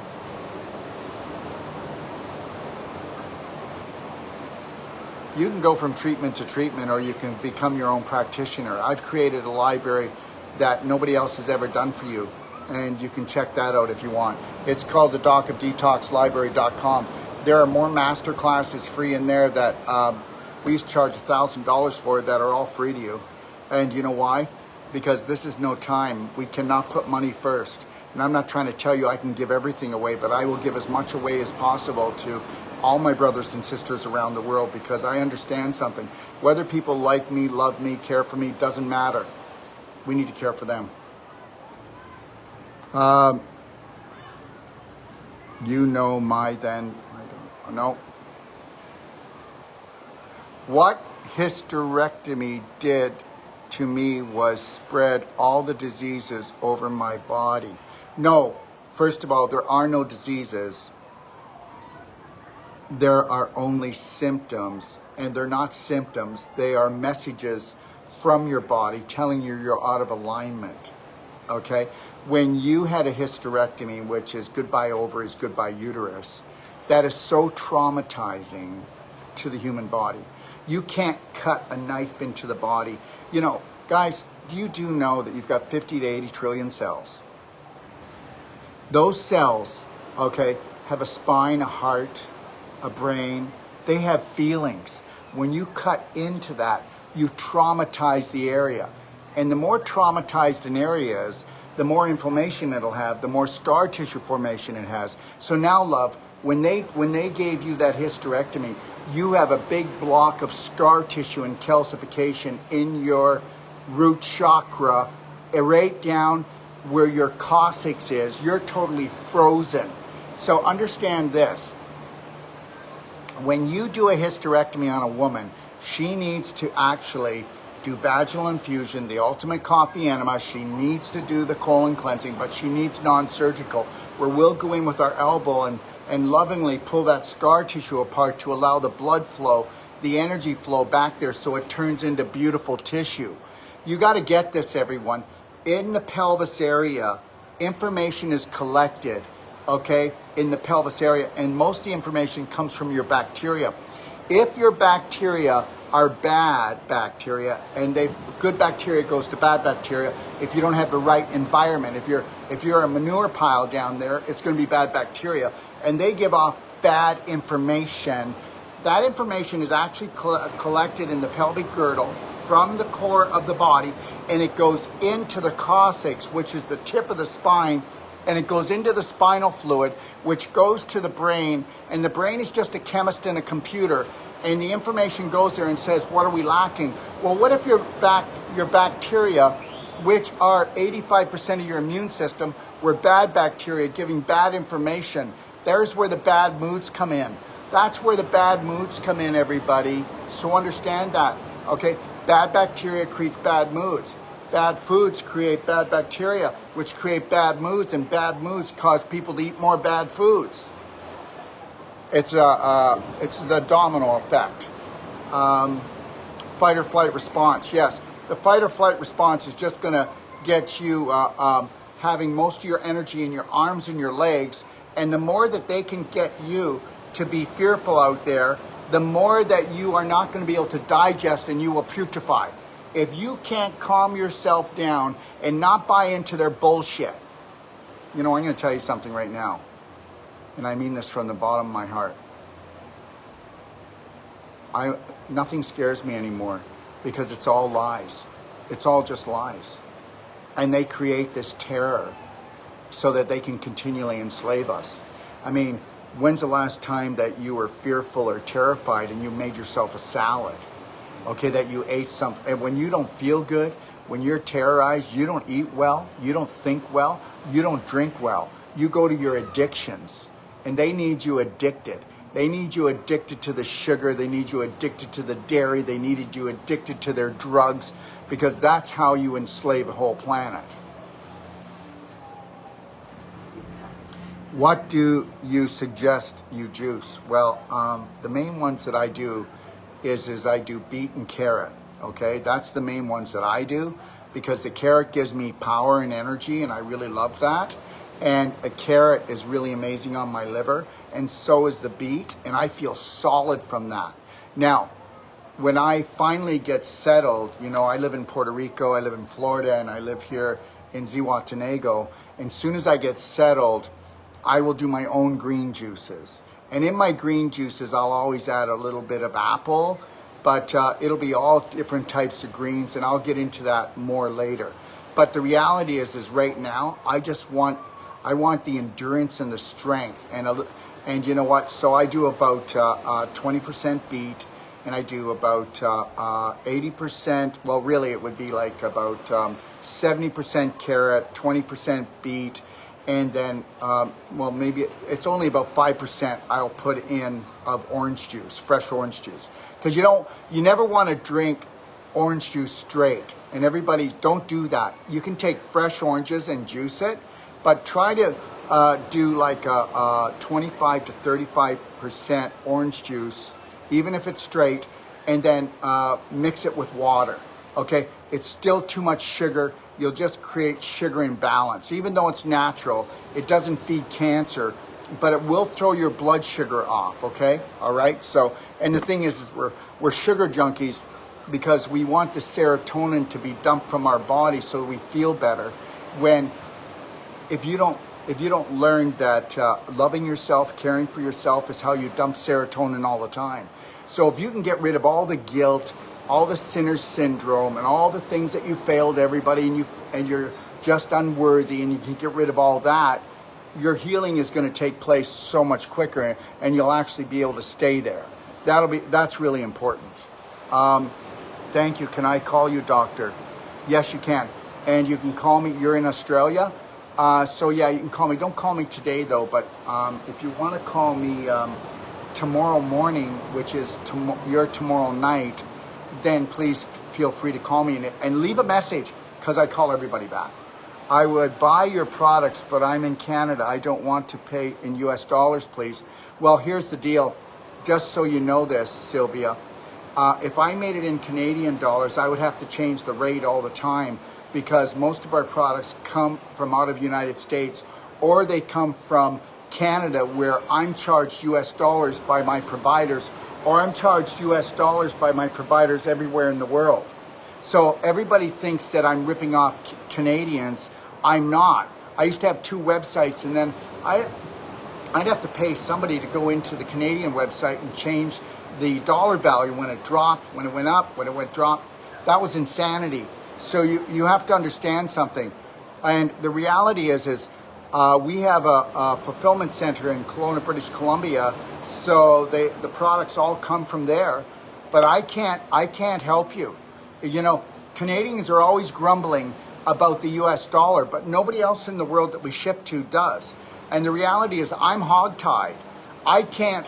You can go from treatment to treatment, or you can become your own practitioner. I've created a library that nobody else has ever done for you, and you can check that out if you want. It's called the docofdetoxlibrary.com. There are more master classes free in there that we used to charge $1,000 for, that are all free to you. And you know why? Because this is no time. We cannot put money first. And I'm not trying to tell you I can give everything away, but I will give as much away as possible to all my brothers and sisters around the world, because I understand something. Whether people like me, love me, care for me, doesn't matter. We need to care for them. You know my then, I don't know. What hysterectomy did to me was spread all the diseases over my body. No, first of all, there are no diseases. There are only symptoms, and they're not symptoms. They are messages from your body telling you you're out of alignment, okay? When you had a hysterectomy, which is goodbye ovaries, goodbye uterus, that is so traumatizing to the human body. You can't cut a knife into the body. You know, guys, do know that you've got 50 to 80 trillion cells? Those cells, okay, have a spine, a heart, a brain. They have feelings. When you cut into that, you traumatize the area. And the more traumatized an area is, the more inflammation it'll have, the more scar tissue formation it has. So now, love, when they gave you that hysterectomy, you have a big block of scar tissue and calcification in your root chakra, right down where your coccyx is. You're totally frozen. So understand this. When you do a hysterectomy on a woman, she needs to actually do vaginal infusion, the ultimate coffee enema. She needs to do the colon cleansing, but she needs non-surgical, where we'll go in with our elbow and lovingly pull that scar tissue apart to allow the blood flow, the energy flow back there so it turns into beautiful tissue. You got to get this, everyone. In the pelvis area, information is collected, okay, in the pelvis area, and most of the information comes from your bacteria. If your bacteria are bad bacteria, and good bacteria goes to bad bacteria, if you don't have the right environment, if you're a manure pile down there, it's going to be bad bacteria, and they give off bad information. That information is actually collected in the pelvic girdle from the core of the body, and it goes into the coccyx, which is the tip of the spine, and it goes into the spinal fluid, which goes to the brain, and the brain is just a chemist and a computer, and the information goes there and says, what are we lacking? Well, what if your bacteria, which are 85% of your immune system, were bad bacteria giving bad information? There's where the bad moods come in. That's where the bad moods come in, everybody. So understand that, okay? Bad bacteria creates bad moods. Bad foods create bad bacteria, which create bad moods, and bad moods cause people to eat more bad foods. It's the domino effect. Fight or flight response. Yes, the fight or flight response is just going to get you having most of your energy in your arms and your legs, and the more that they can get you to be fearful out there, the more that you are not going to be able to digest, and you will putrefy. If you can't calm yourself down and not buy into their bullshit, you know, I'm going to tell you something right now, and I mean this from the bottom of my heart. Nothing scares me anymore, because it's all lies. It's all just lies. And they create this terror so that they can continually enslave us. I mean, when's the last time that you were fearful or terrified and you made yourself a salad? Okay, that you ate something. And when you don't feel good, when you're terrorized, you don't eat well, you don't think well, you don't drink well. You go to your addictions, and they need you addicted. They need you addicted to the sugar. They need you addicted to the dairy. They needed you addicted to their drugs, because that's how you enslave a whole planet. What do you suggest you juice? Well, the main ones that I do is I do beet and carrot, okay? That's the main ones that I do, because the carrot gives me power and energy, and I really love that. And a carrot is really amazing on my liver, and so is the beet, and I feel solid from that. Now, when I finally get settled, you know, I live in Puerto Rico, I live in Florida, and I live here in Zihuatanejo, and as soon as I get settled, I will do my own green juices. And in my green juices, I'll always add a little bit of apple, but it'll be all different types of greens, and I'll get into that more later. But the reality is right now, I want the endurance and the strength. And you know what? So I do about 20% beet, and I do about 80%, well, really it would be like about 70% carrot, 20% beet, and then, well, maybe it's only about 5% I'll put in of orange juice, fresh orange juice. Because you never want to drink orange juice straight. And everybody, don't do that. You can take fresh oranges and juice it, but try to do like a 25 to 35% orange juice, even if it's straight, and then mix it with water, okay? It's still too much sugar. You'll just create sugar imbalance. Even though it's natural, it doesn't feed cancer. but it will throw your blood sugar off, okay? All right? So, and the thing is we're sugar junkies because we want the serotonin to be dumped from our body so we feel better. When, if you don't learn that loving yourself, caring for yourself is how you dump serotonin all the time. So if you can get rid of all the guilt, all the sinner's syndrome, and all the things that you failed everybody and you're just unworthy, and you can get rid of all that, your healing is going to take place so much quicker, and you'll actually be able to stay there. That's really important. Thank you. Can I call you doctor? Yes, you can. And you can call me. You're in Australia, so yeah, you can call me. Don't call me today though, but if you want to call me tomorrow morning, which is your tomorrow night, then please feel free to call me and leave a message, because I call everybody back. I would buy your products, but I'm in Canada. I don't want to pay in US dollars, please. Well, here's the deal. Just so you know this, Sylvia, if I made it in Canadian dollars, I would have to change the rate all the time, because most of our products come from out of the United States, or they come from Canada, where I'm charged US dollars by my providers, or I'm charged US dollars by my providers everywhere in the world. So everybody thinks that I'm ripping off Canadians. I'm not. I used to have 2 websites, and then I'd have to pay somebody to go into the Canadian website and change the dollar value when it dropped, when it went up, when it went drop. That was insanity. So you have to understand something. And the reality is we have a fulfillment center in Kelowna, British Columbia, so the products all come from there. But I can't help you. You know, Canadians are always grumbling about the US dollar, but nobody else in the world that we ship to does. And the reality is I'm hogtied. I can't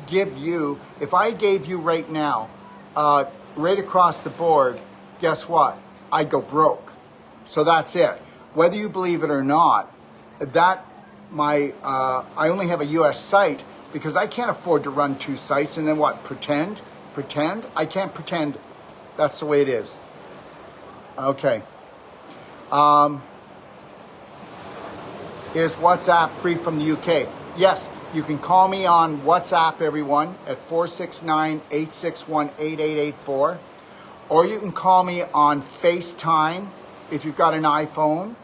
give you, if I gave you right now, right across the board, guess what? I'd go broke. So that's it. Whether you believe it or not, I only have a US site because I can't afford to run 2 sites and then what, pretend? I can't pretend. That's the way it is. Okay. Is WhatsApp free from the UK? Yes, you can call me on WhatsApp, everyone, at 469-861-8884. Or you can call me on FaceTime if you've got an iPhone.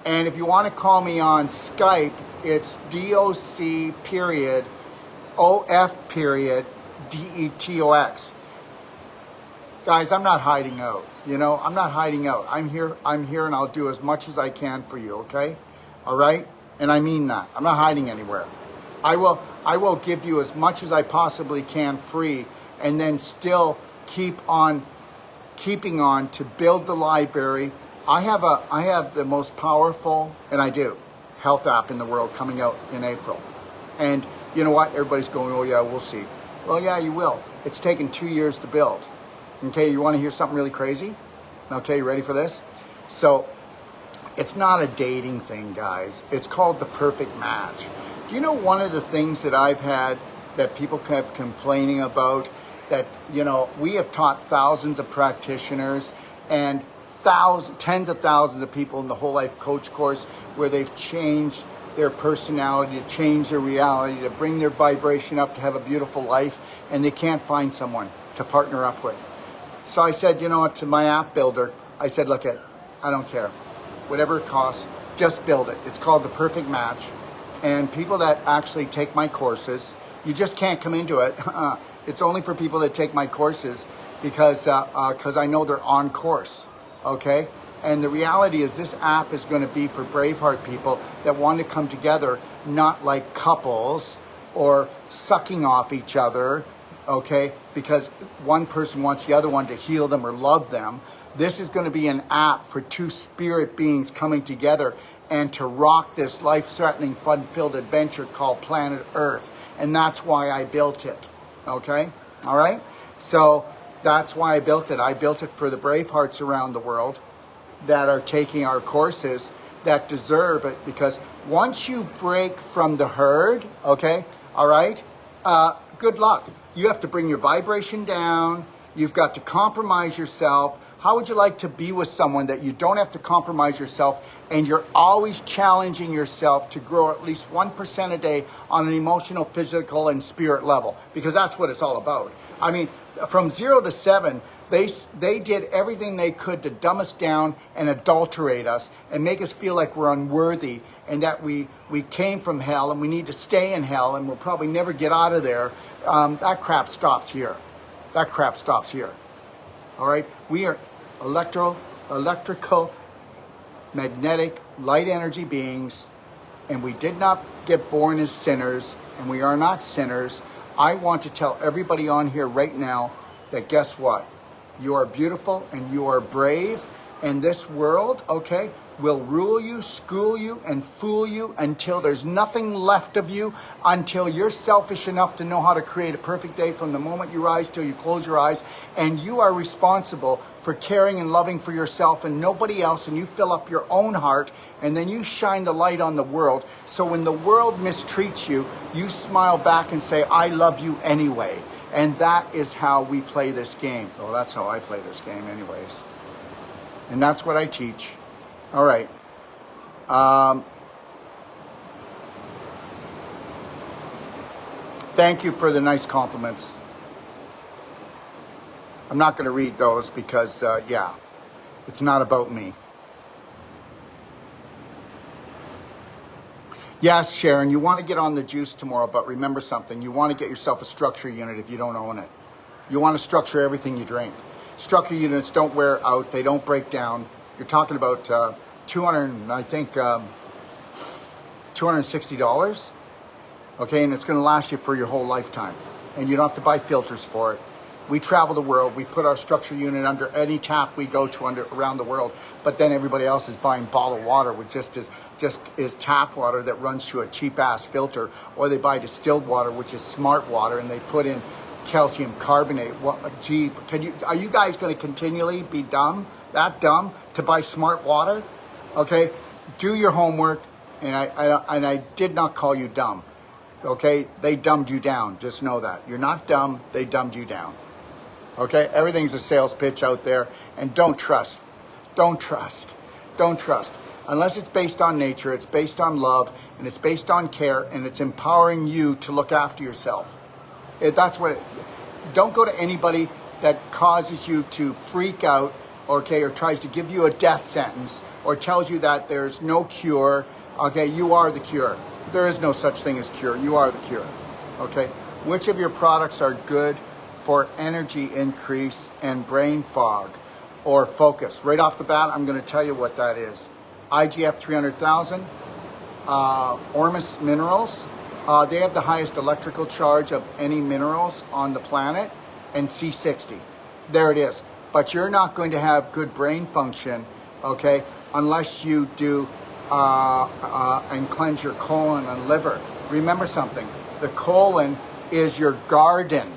And if you want to call me on Skype, it's DOC_OF_DETOX. Guys, I'm not hiding out. You know, I'm not hiding out. I'm here and I'll do as much as I can for you, okay? All right? And I mean that. I'm not hiding anywhere. I will give you as much as I possibly can free, and then still keeping on to build the library. I have the most powerful, and I do, health app in the world coming out in April. And you know what? Everybody's going, oh yeah, we'll see. Well, yeah, you will. It's taken 2 years to build. Okay, you want to hear something really crazy? Okay, you ready for this? So, it's not a dating thing, guys. It's called the perfect match. Do you know one of the things that I've had that people kept complaining about, that, you know, we have taught thousands of practitioners and tens of thousands of people in the Whole Life Coach course, where they've changed their personality, to change their reality, to bring their vibration up, to have a beautiful life, and they can't find someone to partner up with. So I said, you know what, to my app builder, I said, look, I don't care. Whatever it costs, just build it. It's called the perfect match. And people that actually take my courses, you just can't come into it. It's only for people that take my courses, because I know they're on course, okay? And the reality is this app is going to be for Braveheart people that want to come together, not like couples or sucking off each other, okay? Because one person wants the other one to heal them or love them. This is going to be an app for 2 spirit beings coming together and to rock this life-threatening, fun-filled adventure called Planet Earth. And that's why I built it, okay? All right? So that's why I built it. I built it for the Bravehearts around the world that are taking our courses, that deserve it, because once you break from the herd, okay, all right, good luck. You have to bring your vibration down. You've got to compromise yourself. How would you like to be with someone that you don't have to compromise yourself and you're always challenging yourself to grow at least 1% a day on an emotional, physical, and spirit level, because that's what it's all about. I mean, from 0 to 7, they did everything they could to dumb us down and adulterate us and make us feel like we're unworthy and that we came from hell and we need to stay in hell and we'll probably never get out of there. That crap stops here. That crap stops here. All right? We are electrical, magnetic, light energy beings, and we did not get born as sinners, and we are not sinners. I want to tell everybody on here right now that guess what? You are beautiful and you are brave, and this world, okay, will rule you, school you, and fool you until there's nothing left of you, until you're selfish enough to know how to create a perfect day from the moment you rise till you close your eyes, and you are responsible for caring and loving for yourself and nobody else, and you fill up your own heart, and then you shine the light on the world. So when the world mistreats you, you smile back and say, I love you anyway. And that is how we play this game. Well, that's how I play this game anyways. And that's what I teach. All right. Thank you for the nice compliments. I'm not going to read those because, yeah, it's not about me. Yes, Sharon, you want to get on the juice tomorrow, but remember something. You want to get yourself a structure unit if you don't own it. You want to structure everything you drink. Structure units don't wear out. They don't break down. You're talking about $260. Okay, and it's going to last you for your whole lifetime. And you don't have to buy filters for it. We travel the world. We put our structure unit under any tap we go to around the world. But then everybody else is buying bottled water, which just is tap water that runs through a cheap ass filter, or they buy distilled water, which is smart water, and they put in calcium carbonate. What? Gee, are you guys going to continually be that dumb to buy smart water? Okay, do your homework, and I did not call you dumb. Okay, they dumbed you down. Just know that you're not dumb. They dumbed you down. Okay, everything's a sales pitch out there, and don't trust. Unless it's based on nature, it's based on love, and it's based on care, and it's empowering you to look after yourself. Don't go to anybody that causes you to freak out, okay, or tries to give you a death sentence, or tells you that there's no cure. Okay, you are the cure. There is no such thing as cure. You are the cure. Okay, which of your products are good for energy increase and brain fog or focus? Right off the bat, I'm going to tell you what that is. IGF 300,000, Ormus minerals. They have the highest electrical charge of any minerals on the planet, and C60. There it is. But you're not going to have good brain function, okay, unless you do and cleanse your colon and liver. Remember something. The colon is your garden.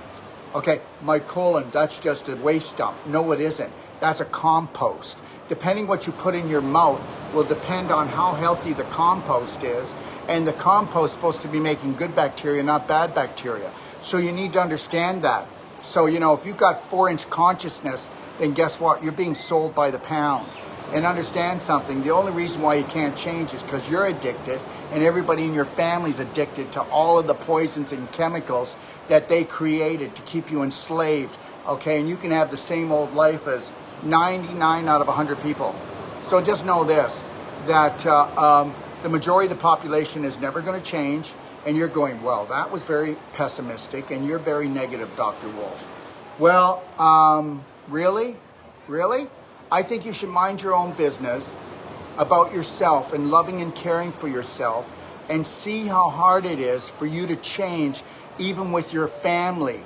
Okay, my colon, that's just a waste dump. No, it isn't. That's a compost. Depending what you put in your mouth will depend on how healthy the compost is. And the compost is supposed to be making good bacteria, not bad bacteria. So you need to understand that. So, if you've got 4-inch consciousness, then guess what? You're being sold by the pound. And understand something. The only reason why you can't change is because you're addicted, and everybody in your family's addicted to all of the poisons and chemicals that they created to keep you enslaved. Okay, and you can have the same old life as 99 out of 100 people. So just know this, that the majority of the population is never going to change, and you're going, well, that was very pessimistic, and you're very negative, Dr. Wolf. Well, really? I think you should mind your own business about yourself and loving and caring for yourself, and see how hard it is for you to change even with your family,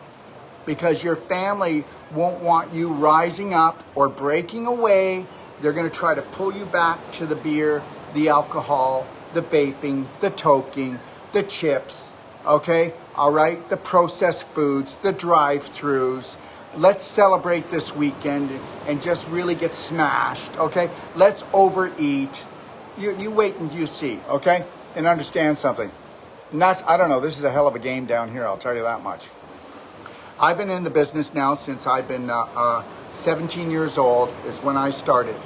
because your family won't want you rising up or breaking away. They're going to try to pull you back to the beer, the alcohol, the vaping, the toking, the chips, okay? All right, the processed foods, the drive-thrus. Let's celebrate this weekend and just really get smashed, okay? Let's overeat. You wait and you see, okay? And understand something. And I don't know, this is a hell of a game down here, I'll tell you that much. I've been in the business now since I've been 17 years old is when I started.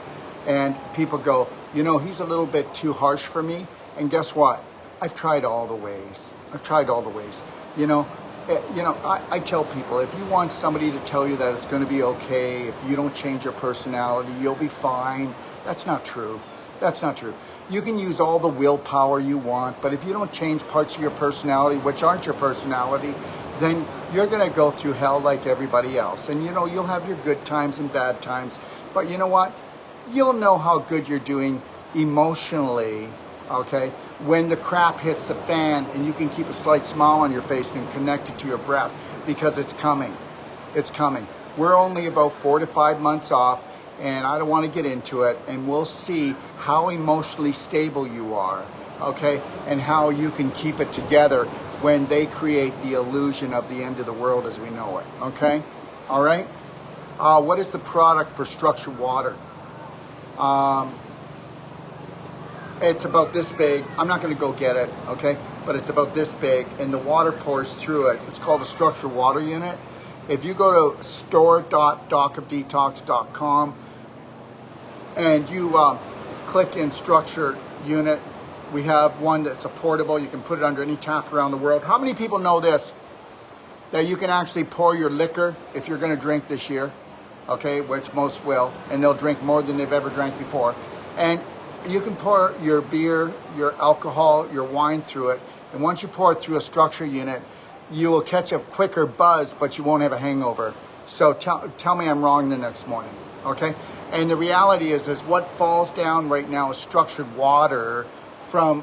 And people go, you know, he's a little bit too harsh for me. And guess what? I've tried all the ways. I've tried all the ways. You know, I tell people, if you want somebody to tell you that it's going to be okay, if you don't change your personality, you'll be fine. That's not true. That's not true. You can use all the willpower you want, but if you don't change parts of your personality, which aren't your personality, then you're going to go through hell like everybody else. And, you know, you'll have your good times and bad times. But you know what? You'll know how good you're doing emotionally, okay, when the crap hits the fan and you can keep a slight smile on your face and connect it to your breath, because it's coming. It's coming. We're only about 4 to 5 months off, and I don't want to get into it, and we'll see how emotionally stable you are, okay, and how you can keep it together when they create the illusion of the end of the world as we know it, okay? All right? What is the product for structured water? It's about this big. I'm not going to go get it, okay? But it's about this big, and the water pours through it. It's called a structured water unit. If you go to store.docofdetox.com and you click in structured unit, we have one that's a portable. You can put it under any tap around the world. How many people know this? That you can actually pour your liquor if you're going to drink this year, okay, which most will, and they'll drink more than they've ever drank before. And you can pour your beer, your alcohol, your wine through it. And once you pour it through a structure unit, you will catch a quicker buzz, but you won't have a hangover. So tell me I'm wrong the next morning, okay? And the reality is what falls down right now is structured water from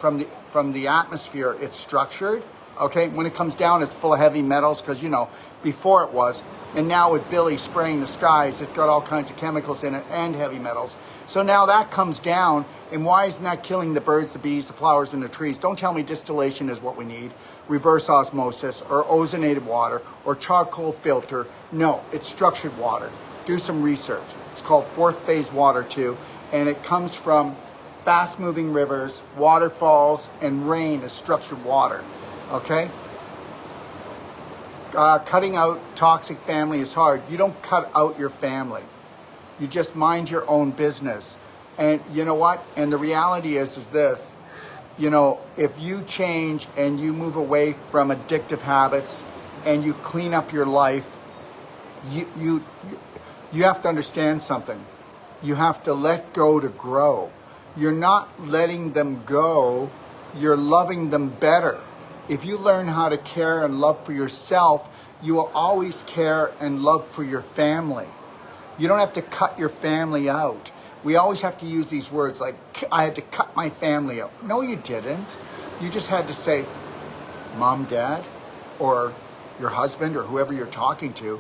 the atmosphere. It's structured, okay? When it comes down, it's full of heavy metals, because, you know, before it was. And now with Billy spraying the skies, it's got all kinds of chemicals in it and heavy metals. So now that comes down, and why isn't that killing the birds, the bees, the flowers, and the trees? Don't tell me distillation is what we need, reverse osmosis, or ozonated water, or charcoal filter. No, it's structured water. Do some research. It's called fourth phase water too, and it comes from fast-moving rivers, waterfalls, and rain is structured water, okay? Cutting out toxic family is hard. You don't cut out your family. You just mind your own business. And you know what? And the reality is this, you know, if you change and you move away from addictive habits and you clean up your life, you have to understand something. You have to let go to grow. You're not letting them go, you're loving them better. If you learn how to care and love for yourself, you will always care and love for your family. You don't have to cut your family out. We always have to use these words like, I had to cut my family out. No, you didn't. You just had to say, Mom, Dad, or your husband, or whoever you're talking to,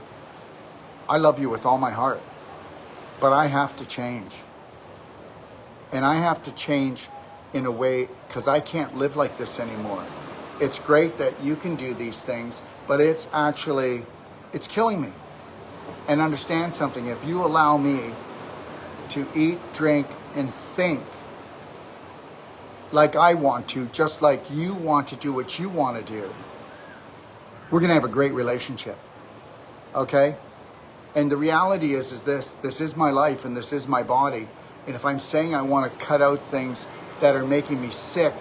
I love you with all my heart, but I have to change. And I have to change in a way, because I can't live like this anymore. It's great that you can do these things, but it's killing me. And understand something, if you allow me to eat, drink, and think like I want to, just like you want to do what you want to do, we're going to have a great relationship, okay? And the reality is this is my life and this is my body. And if I'm saying I want to cut out things that are making me sick,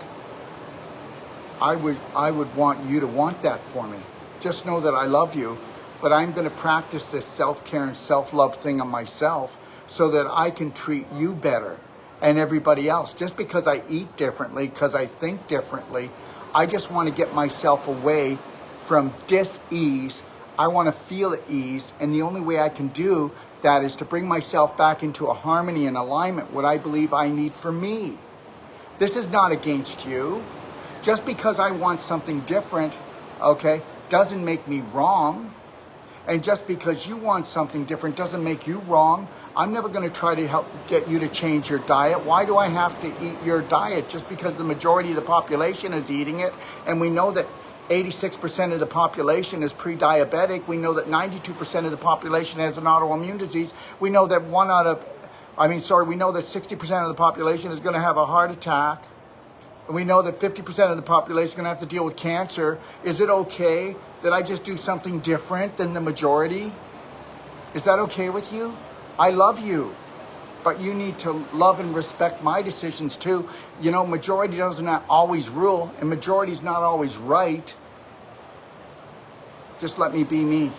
I would want you to want that for me. Just know that I love you, but I'm going to practice this self-care and self-love thing on myself so that I can treat you better and everybody else. Just because I eat differently, because I think differently, I just want to get myself away from dis-ease. I want to feel at ease, and the only way I can do that is to bring myself back into a harmony and alignment, what I believe I need for me. This is not against you. Just because I want something different, okay, doesn't make me wrong. And just because you want something different doesn't make you wrong. I'm never going to try to help get you to change your diet. Why do I have to eat your diet? Just because the majority of the population is eating it, and we know that 86% of the population is pre-diabetic. We know that 92% of the population has an autoimmune disease. We know that we know that 60% of the population is going to have a heart attack. We know that 50% of the population is going to have to deal with cancer. Is it okay that I just do something different than the majority? Is that okay with you? I love you. but you need to love and respect my decisions too. You know, majority doesn't always rule, and majority's not always right. Just let me be me.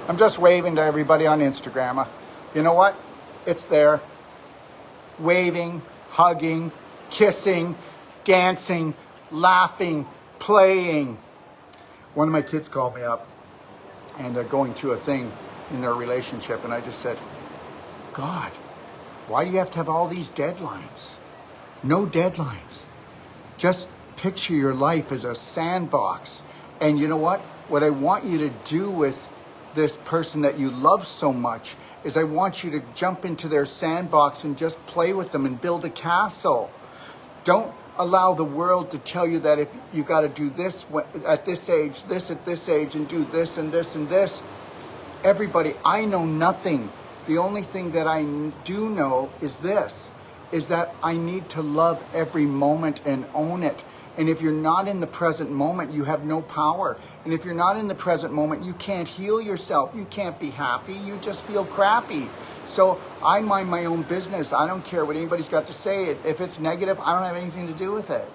I'm just waving to everybody on Instagram. You know what? It's there. Waving, hugging, kissing, dancing, laughing, playing. One of my kids called me up and they're going through a thing in their relationship, and I just said, God, why do you have to have all these deadlines? No deadlines. Just picture your life as a sandbox. And you know what? What I want you to do with this person that you love so much is I want you to jump into their sandbox and just play with them and build a castle. Don't allow the world to tell you that if you got to do this at this age, this at this age, and do this and this and this. Everybody, I know nothing. The only thing that I do know is this, is that I need to love every moment and own it. And if you're not in the present moment, you have no power. And if you're not in the present moment, you can't heal yourself. You can't be happy. You just feel crappy. So I mind my own business. I don't care what anybody's got to say. If it's negative, I don't have anything to do with it.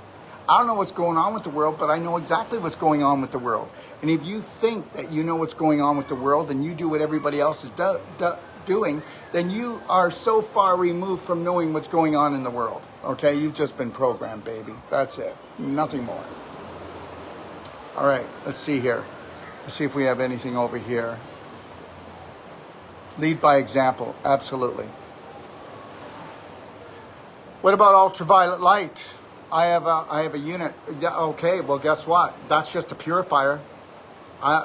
I don't know what's going on with the world, but I know exactly what's going on with the world. And if you think that you know what's going on with the world and you do what everybody else is doing, then you are so far removed from knowing what's going on in the world. Okay, you've just been programmed, baby. That's it. Nothing more. All right, let's see here. Let's see if we have anything over here. Lead by example, absolutely. What about ultraviolet light? I have a unit. Yeah, okay, well, guess what? That's just a purifier.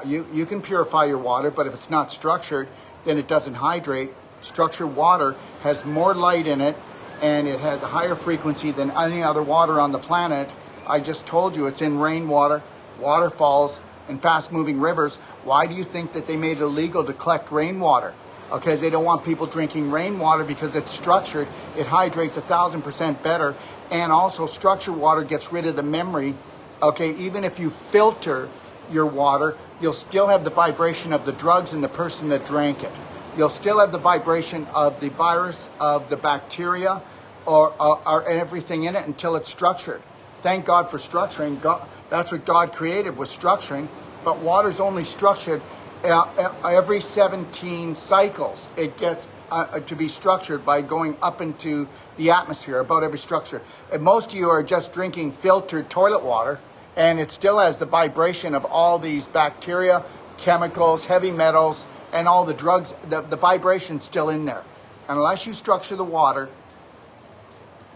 You can purify your water, but if it's not structured, then it doesn't hydrate. Structured water has more light in it, and it has a higher frequency than any other water on the planet. I just told you it's in rainwater, waterfalls, and fast-moving rivers. Why do you think that they made it illegal to collect rainwater? Okay, they don't want people drinking rainwater because it's structured. It hydrates 1,000% better, and also structured water gets rid of the memory. Okay, even if you filter your water, you'll still have the vibration of the drugs in the person that drank it. You'll still have the vibration of the virus, of the bacteria, or everything in it until it's structured. Thank God for structuring. That's what God created, was structuring. But water's only structured every 17 cycles. It gets to be structured by going up into the atmosphere, about every structure. And most of you are just drinking filtered toilet water, and it still has the vibration of all these bacteria, chemicals, heavy metals, and all the drugs. The vibration's still in there. And unless you structure the water,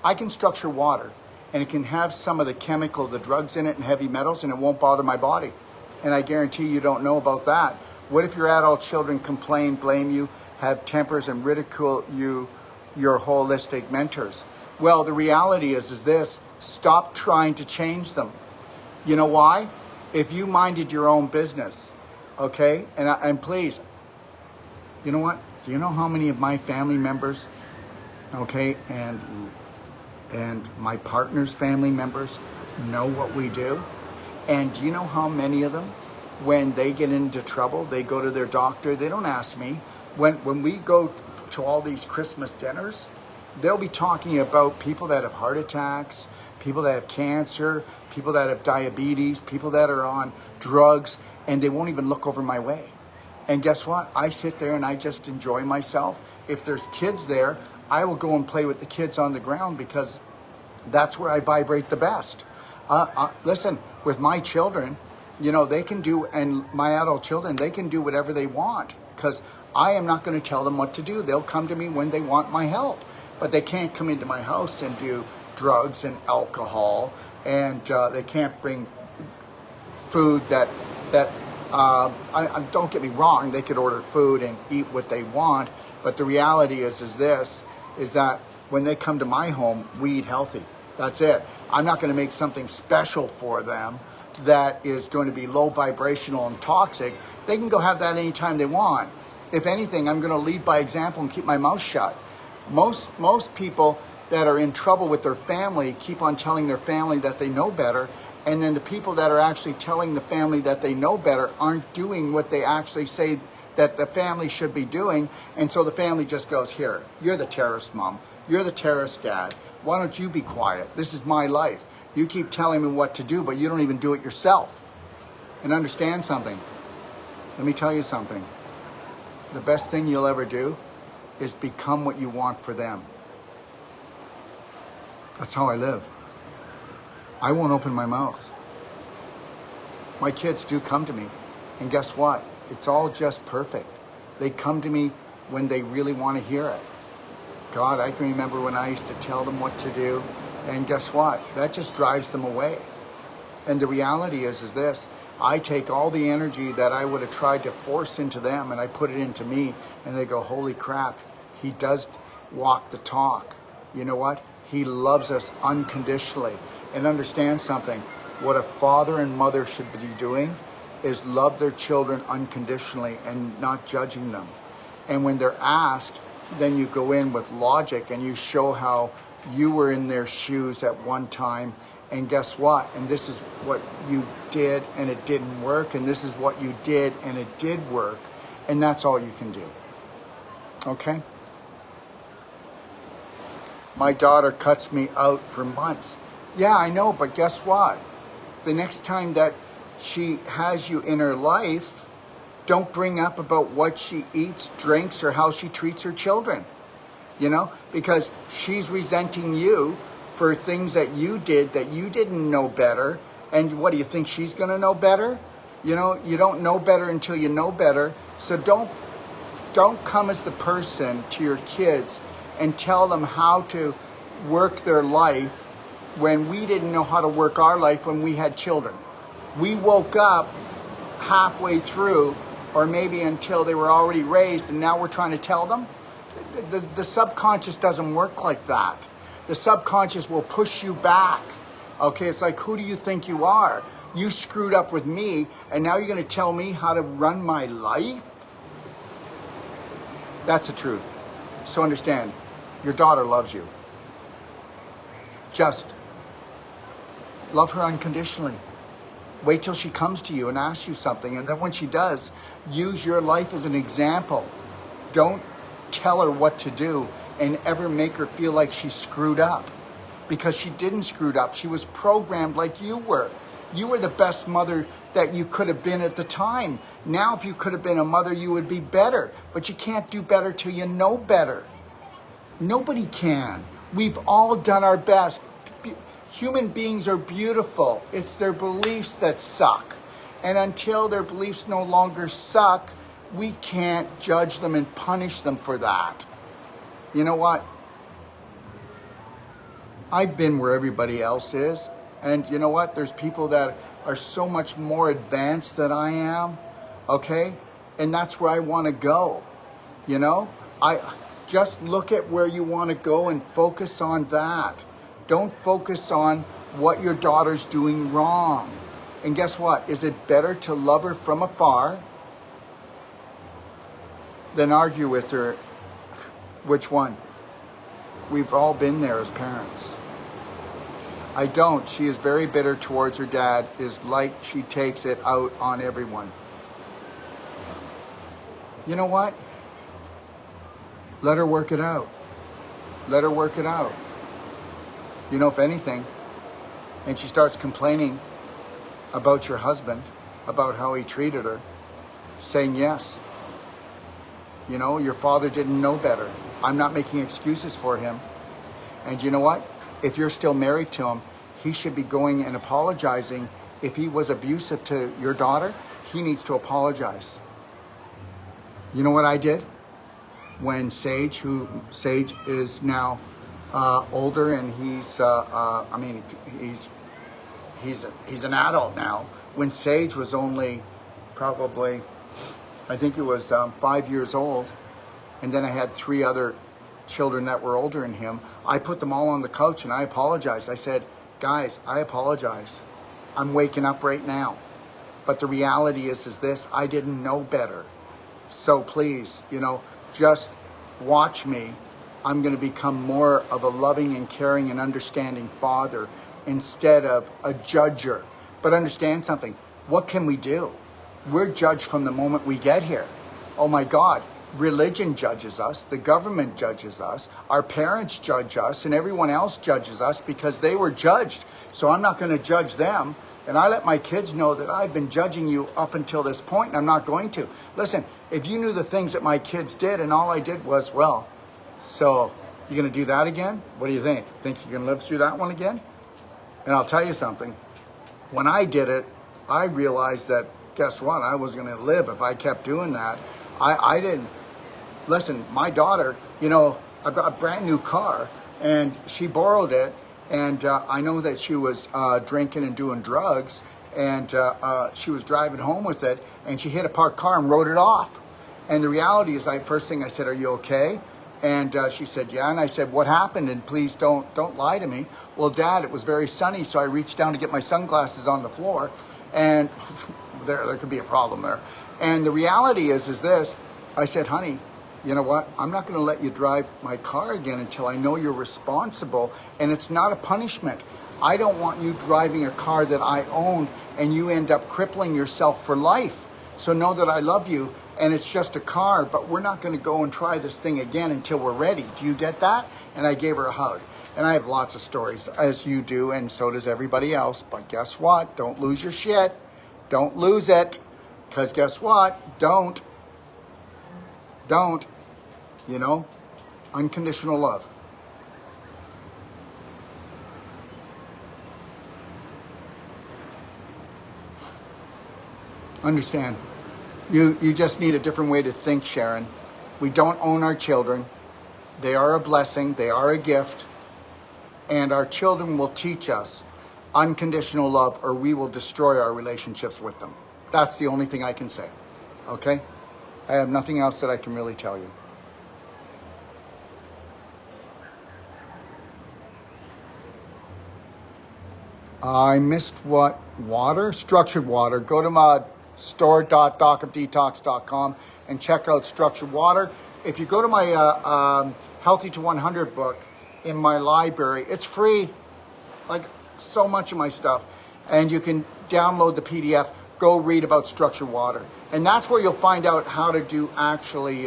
I can structure water, and it can have some of the chemical, the drugs in it, and heavy metals, and it won't bother my body. And I guarantee you don't know about that. What if your adult children complain, blame you, have tempers, and ridicule you, your holistic mentors? Well, the reality is this: stop trying to change them. You know why? If you minded your own business, okay? And please, you know what? Do you know how many of my family members, okay, and my partner's family members know what we do? And do you know how many of them, when they get into trouble, they go to their doctor? They don't ask me. When we go to all these Christmas dinners, they'll be talking about people that have heart attacks, people that have cancer, people that have diabetes, people that are on drugs, and they won't even look over my way. And guess what? I sit there and I just enjoy myself. If there's kids there, I will go and play with the kids on the ground, because that's where I vibrate the best. Listen, with my children, you know, they can do, and my adult children, they can do whatever they want, because I am not going to tell them what to do. They'll come to me when they want my help, but they can't come into my house and do drugs and alcohol, and they can't bring food that don't get me wrong, they could order food and eat what they want, but the reality is that when they come to my home, we eat healthy. That's it. I'm not going to make something special for them that is going to be low vibrational and toxic. They can go have that anytime they want. If anything, I'm going to lead by example and keep my mouth shut. Most people that are in trouble with their family keep on telling their family that they know better, And then the people that are actually telling the family that they know better aren't doing what they actually say that the family should be doing. And so the family just goes, here, you're the terrorist mom. You're the terrorist dad. Why don't you be quiet? This is my life. You keep telling me what to do, but you don't even do it yourself. And understand something. Let me tell you something. The best thing you'll ever do is become what you want for them. That's how I live. I won't open my mouth. My kids do come to me. And guess what? It's all just perfect. They come to me when they really want to hear it. God, I can remember when I used to tell them what to do. And guess what? That just drives them away. And the reality is this. I take all the energy that I would have tried to force into them and I put it into me. And they go, holy crap, he does walk the talk. You know what? He loves us unconditionally. And understand something. What a father and mother should be doing is love their children unconditionally and not judging them. And when they're asked, then you go in with logic and you show how you were in their shoes at one time. And guess what? And this is what you did and it didn't work. And this is what you did and it did work. And that's all you can do. Okay? My daughter cuts me out for months. Yeah, I know, but guess what? The next time that she has you in her life, don't bring up about what she eats, drinks, or how she treats her children. You know, because she's resenting you for things that you did that you didn't know better. And what do you think she's going to know better? You know, you don't know better until you know better. So don't come as the person to your kids and tell them how to work their life when we didn't know how to work our life when we had children. We woke up halfway through, or maybe until they were already raised, and now we're trying to tell them. The subconscious doesn't work like that. The subconscious will push you back. Okay, it's like, who do you think you are? You screwed up with me, and now you're going to tell me how to run my life? That's the truth. So understand, your daughter loves you. Just love her unconditionally. Wait till she comes to you and asks you something. And then when she does, use your life as an example. Don't tell her what to do and ever make her feel like she screwed up. Because she didn't screw up. She was programmed like you were. You were the best mother that you could have been at the time. Now, if you could have been a mother, you would be better. But you can't do better till you know better. Nobody can. We've all done our best. Human beings are beautiful. It's their beliefs that suck. And until their beliefs no longer suck, we can't judge them and punish them for that. You know what? I've been where everybody else is. And you know what? There's people that are so much more advanced than I am. Okay? And that's where I want to go. You know? I just look at where you want to go and focus on that. Don't focus on what your daughter's doing wrong. And guess what? Is it better to love her from afar than argue with her? Which one? We've all been there as parents. I don't. She is very bitter towards her dad. Is like she takes it out on everyone. You know what? Let her work it out. Let her work it out. You know, if anything, and she starts complaining about your husband, about how he treated her, saying yes. You know, your father didn't know better. I'm not making excuses for him. And you know what? If you're still married to him, he should be going and apologizing. If he was abusive to your daughter, he needs to apologize. You know what I did? When Sage is now older and he's an adult now. When Sage was only probably, I think it was 5 years old, and then I had 3 other children that were older than him. I put them all on the couch and I apologized. I said, guys, I apologize. I'm waking up right now. But the reality is this, I didn't know better. So please, you know, just watch me. I'm going to become more of a loving and caring and understanding father instead of a judger. But understand something. What can we do? We're judged from the moment we get here. Oh my God. Religion judges us, the government judges us, our parents judge us, and everyone else judges us because they were judged. So I'm not going to judge them. And I let my kids know that I've been judging you up until this point, and I'm not going to. Listen, if you knew the things that my kids did and all I did was, well, so you're going to do that again? What do you think? Think you can live through that one again? And I'll tell you something. When I did it, I realized that, guess what? I was going to live if I kept doing that. I didn't. Listen, my daughter, you know, I got a brand new car and she borrowed it. And I know that she was drinking and doing drugs, and she was driving home with it, and she hit a parked car and wrote it off. And the reality is, first thing I said, "Are you okay?" And she said, "Yeah." And I said, "What happened? And please don't lie to me." "Well, Dad, it was very sunny, so I reached down to get my sunglasses on the floor, and there could be a problem there." And the reality is this: I said, "Honey, you know what? I'm not going to let you drive my car again until I know you're responsible, and it's not a punishment. I don't want you driving a car that I owned and you end up crippling yourself for life. So know that I love you, and it's just a car, but we're not going to go and try this thing again until we're ready. Do you get that?" And I gave her a hug. And I have lots of stories, as you do, and so does everybody else. But guess what? Don't lose your shit. Don't lose it. Because guess what? Don't. You know, unconditional love. Understand, you just need a different way to think, Sharon. We don't own our children. They are a blessing. They are a gift. And our children will teach us unconditional love, or we will destroy our relationships with them. That's the only thing I can say. Okay? I have nothing else that I can really tell you. I missed what? Water? Structured water. Go to my store.docofdetox.com and check out structured water. If you go to my Healthy to 100 book in my library, it's free. Like so much of my stuff. And you can download the PDF. Go read about structured water. And that's where you'll find out how to do actually,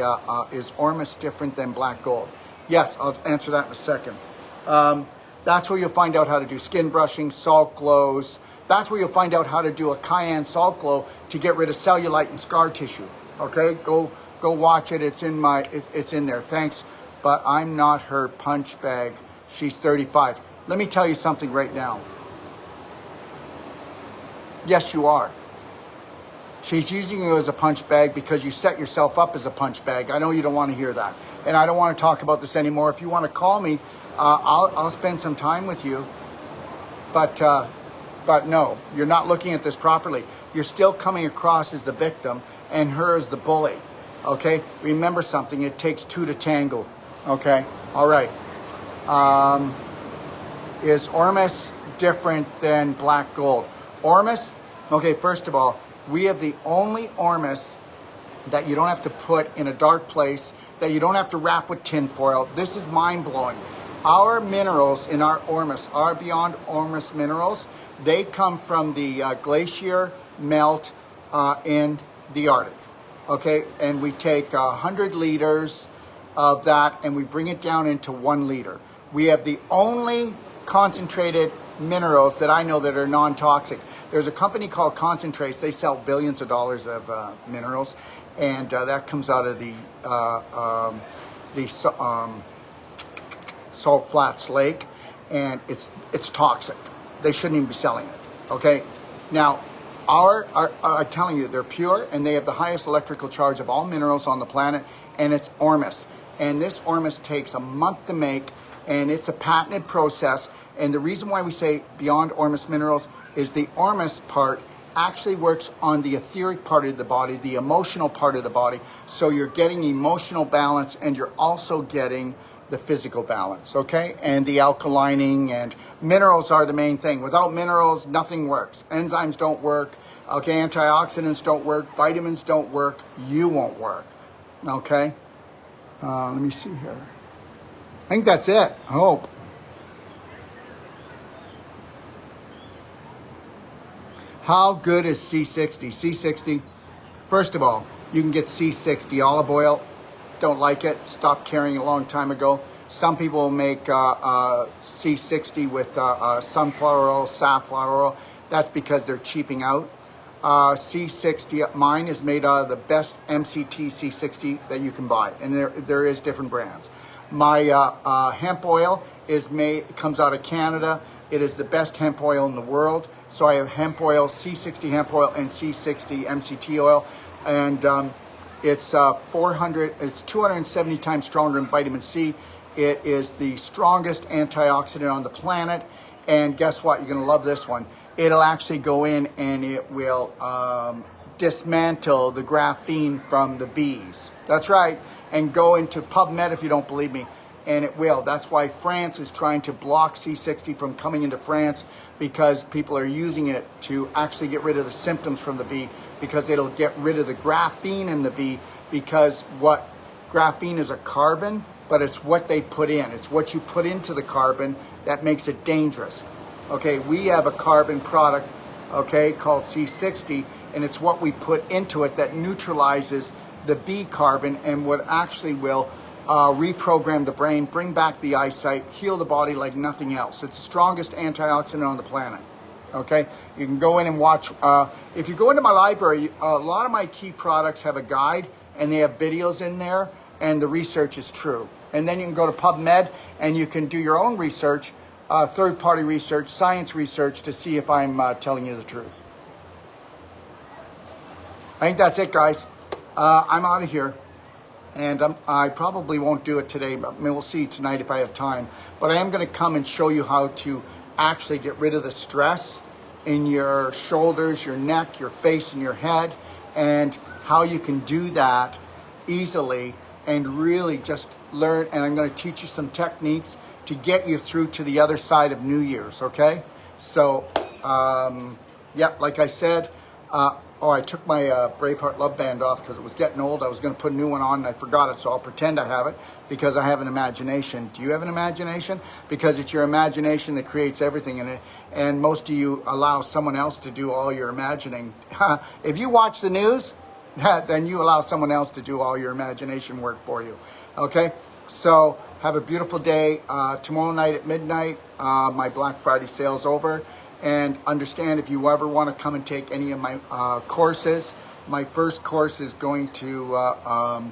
is Ormus different than black gold? Yes, I'll answer that in a second. That's where you'll find out how to do skin brushing, salt glows. That's where you'll find out how to do a cayenne salt glow to get rid of cellulite and scar tissue. Okay, go watch it. It's in there. Thanks, but I'm not her punch bag. She's 35. Let me tell you something right now. Yes, you are. She's using you as a punch bag because you set yourself up as a punch bag. I know you don't want to hear that, and I don't want to talk about this anymore. If you want to call me, I'll spend some time with you, but no, you're not looking at this properly. You're still coming across as the victim and her as the bully, okay? Remember something, it takes two to tango, okay? All right. Is Ormus different than black gold? Ormus, okay, first of all, we have the only Ormus that you don't have to put in a dark place, that you don't have to wrap with tin foil. This is mind-blowing. Our minerals in our Ormus, our Beyond Ormus minerals, they come from the glacier melt in the Arctic, okay? And we take 100 liters of that and we bring it down into 1 liter. We have the only concentrated minerals that I know that are non-toxic. There's a company called Concentrates. They sell billions of dollars of minerals, and that comes out of the Salt Flats Lake, and it's toxic. They shouldn't even be selling it. Okay, now I'm telling you, they're pure and they have the highest electrical charge of all minerals on the planet, and it's Ormus. And this Ormus takes a month to make, and it's a patented process. And the reason why we say Beyond Ormus minerals is the Ormus part actually works on the etheric part of the body, the emotional part of the body. So you're getting emotional balance and you're also getting the physical balance, okay? And the alkalining, and minerals are the main thing. Without minerals, nothing works. Enzymes don't work, okay? Antioxidants don't work, vitamins don't work, you won't work, okay? Let me see here. I think that's it, I hope. How good is C60? C60, first of all, you can get C60 olive oil. Don't like it. Stopped carrying it a long time ago. Some people make C60 with sunflower oil, safflower oil. That's because they're cheaping out. C60, mine is made out of the best MCT C60 that you can buy, and there is different brands. My hemp oil comes out of Canada. It is the best hemp oil in the world. So I have hemp oil, C60 hemp oil, and C60 MCT oil, and it's 270 times stronger in vitamin C. It is the strongest antioxidant on the planet, and guess what? You're gonna love this one. It'll actually go in and it will dismantle the graphene from the bees. That's right, and go into PubMed if you don't believe me. And it will. That's why France is trying to block C60 from coming into France, because people are using it to actually get rid of the symptoms from the bee, because it'll get rid of the graphene in the bee, because what graphene is a carbon, but it's what they put in. It's what you put into the carbon that makes it dangerous. Okay, we have a carbon product, okay, called C60, and it's what we put into it that neutralizes the bee carbon and what actually will reprogram the brain, bring back the eyesight, heal the body like nothing else. It's the strongest antioxidant on the planet. Okay, you can go in and watch. If you go into my library, a lot of my key products have a guide and they have videos in there, and the research is true. And then you can go to PubMed and you can do your own research, third-party research, science research, to see if I'm telling you the truth. I think that's it, guys. I'm out of here. And I probably won't do it today, but we'll see tonight if I have time. But I am going to come and show you how to actually get rid of the stress in your shoulders, your neck, your face, and your head, and how you can do that easily and really just learn. And I'm going to teach you some techniques to get you through to the other side of New Year's, okay? So, yeah, like I said, I took my Braveheart Love Band off because it was getting old. I was going to put a new one on and I forgot it, so I'll pretend I have it because I have an imagination. Do you have an imagination? Because it's your imagination that creates everything in it, and most of you allow someone else to do all your imagining. If you watch the news, then you allow someone else to do all your imagination work for you, okay? So have a beautiful day. Tomorrow night at midnight, my Black Friday sale's over. And understand, if you ever want to come and take any of my courses, my first course is going to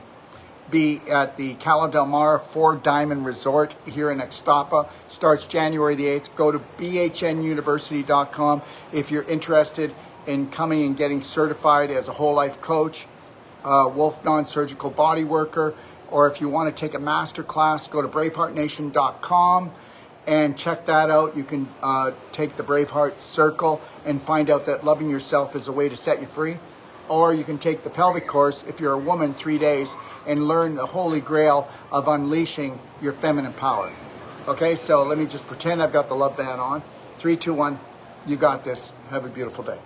be at the Cala Del Mar 4-Diamond Resort here in Ixtapa. Starts January the 8th. Go to bhnuniversity.com if you're interested in coming and getting certified as a whole life coach, Wolf non-surgical body worker, or if you want to take a master class, go to braveheartnation.com. and check that out. You can take the Braveheart Circle and find out that loving yourself is a way to set you free. Or you can take the pelvic course if you're a woman, 3 days, and learn the holy grail of unleashing your feminine power. Okay, so let me just pretend I've got the love band on. 3, 2, 1, you got this. Have a beautiful day.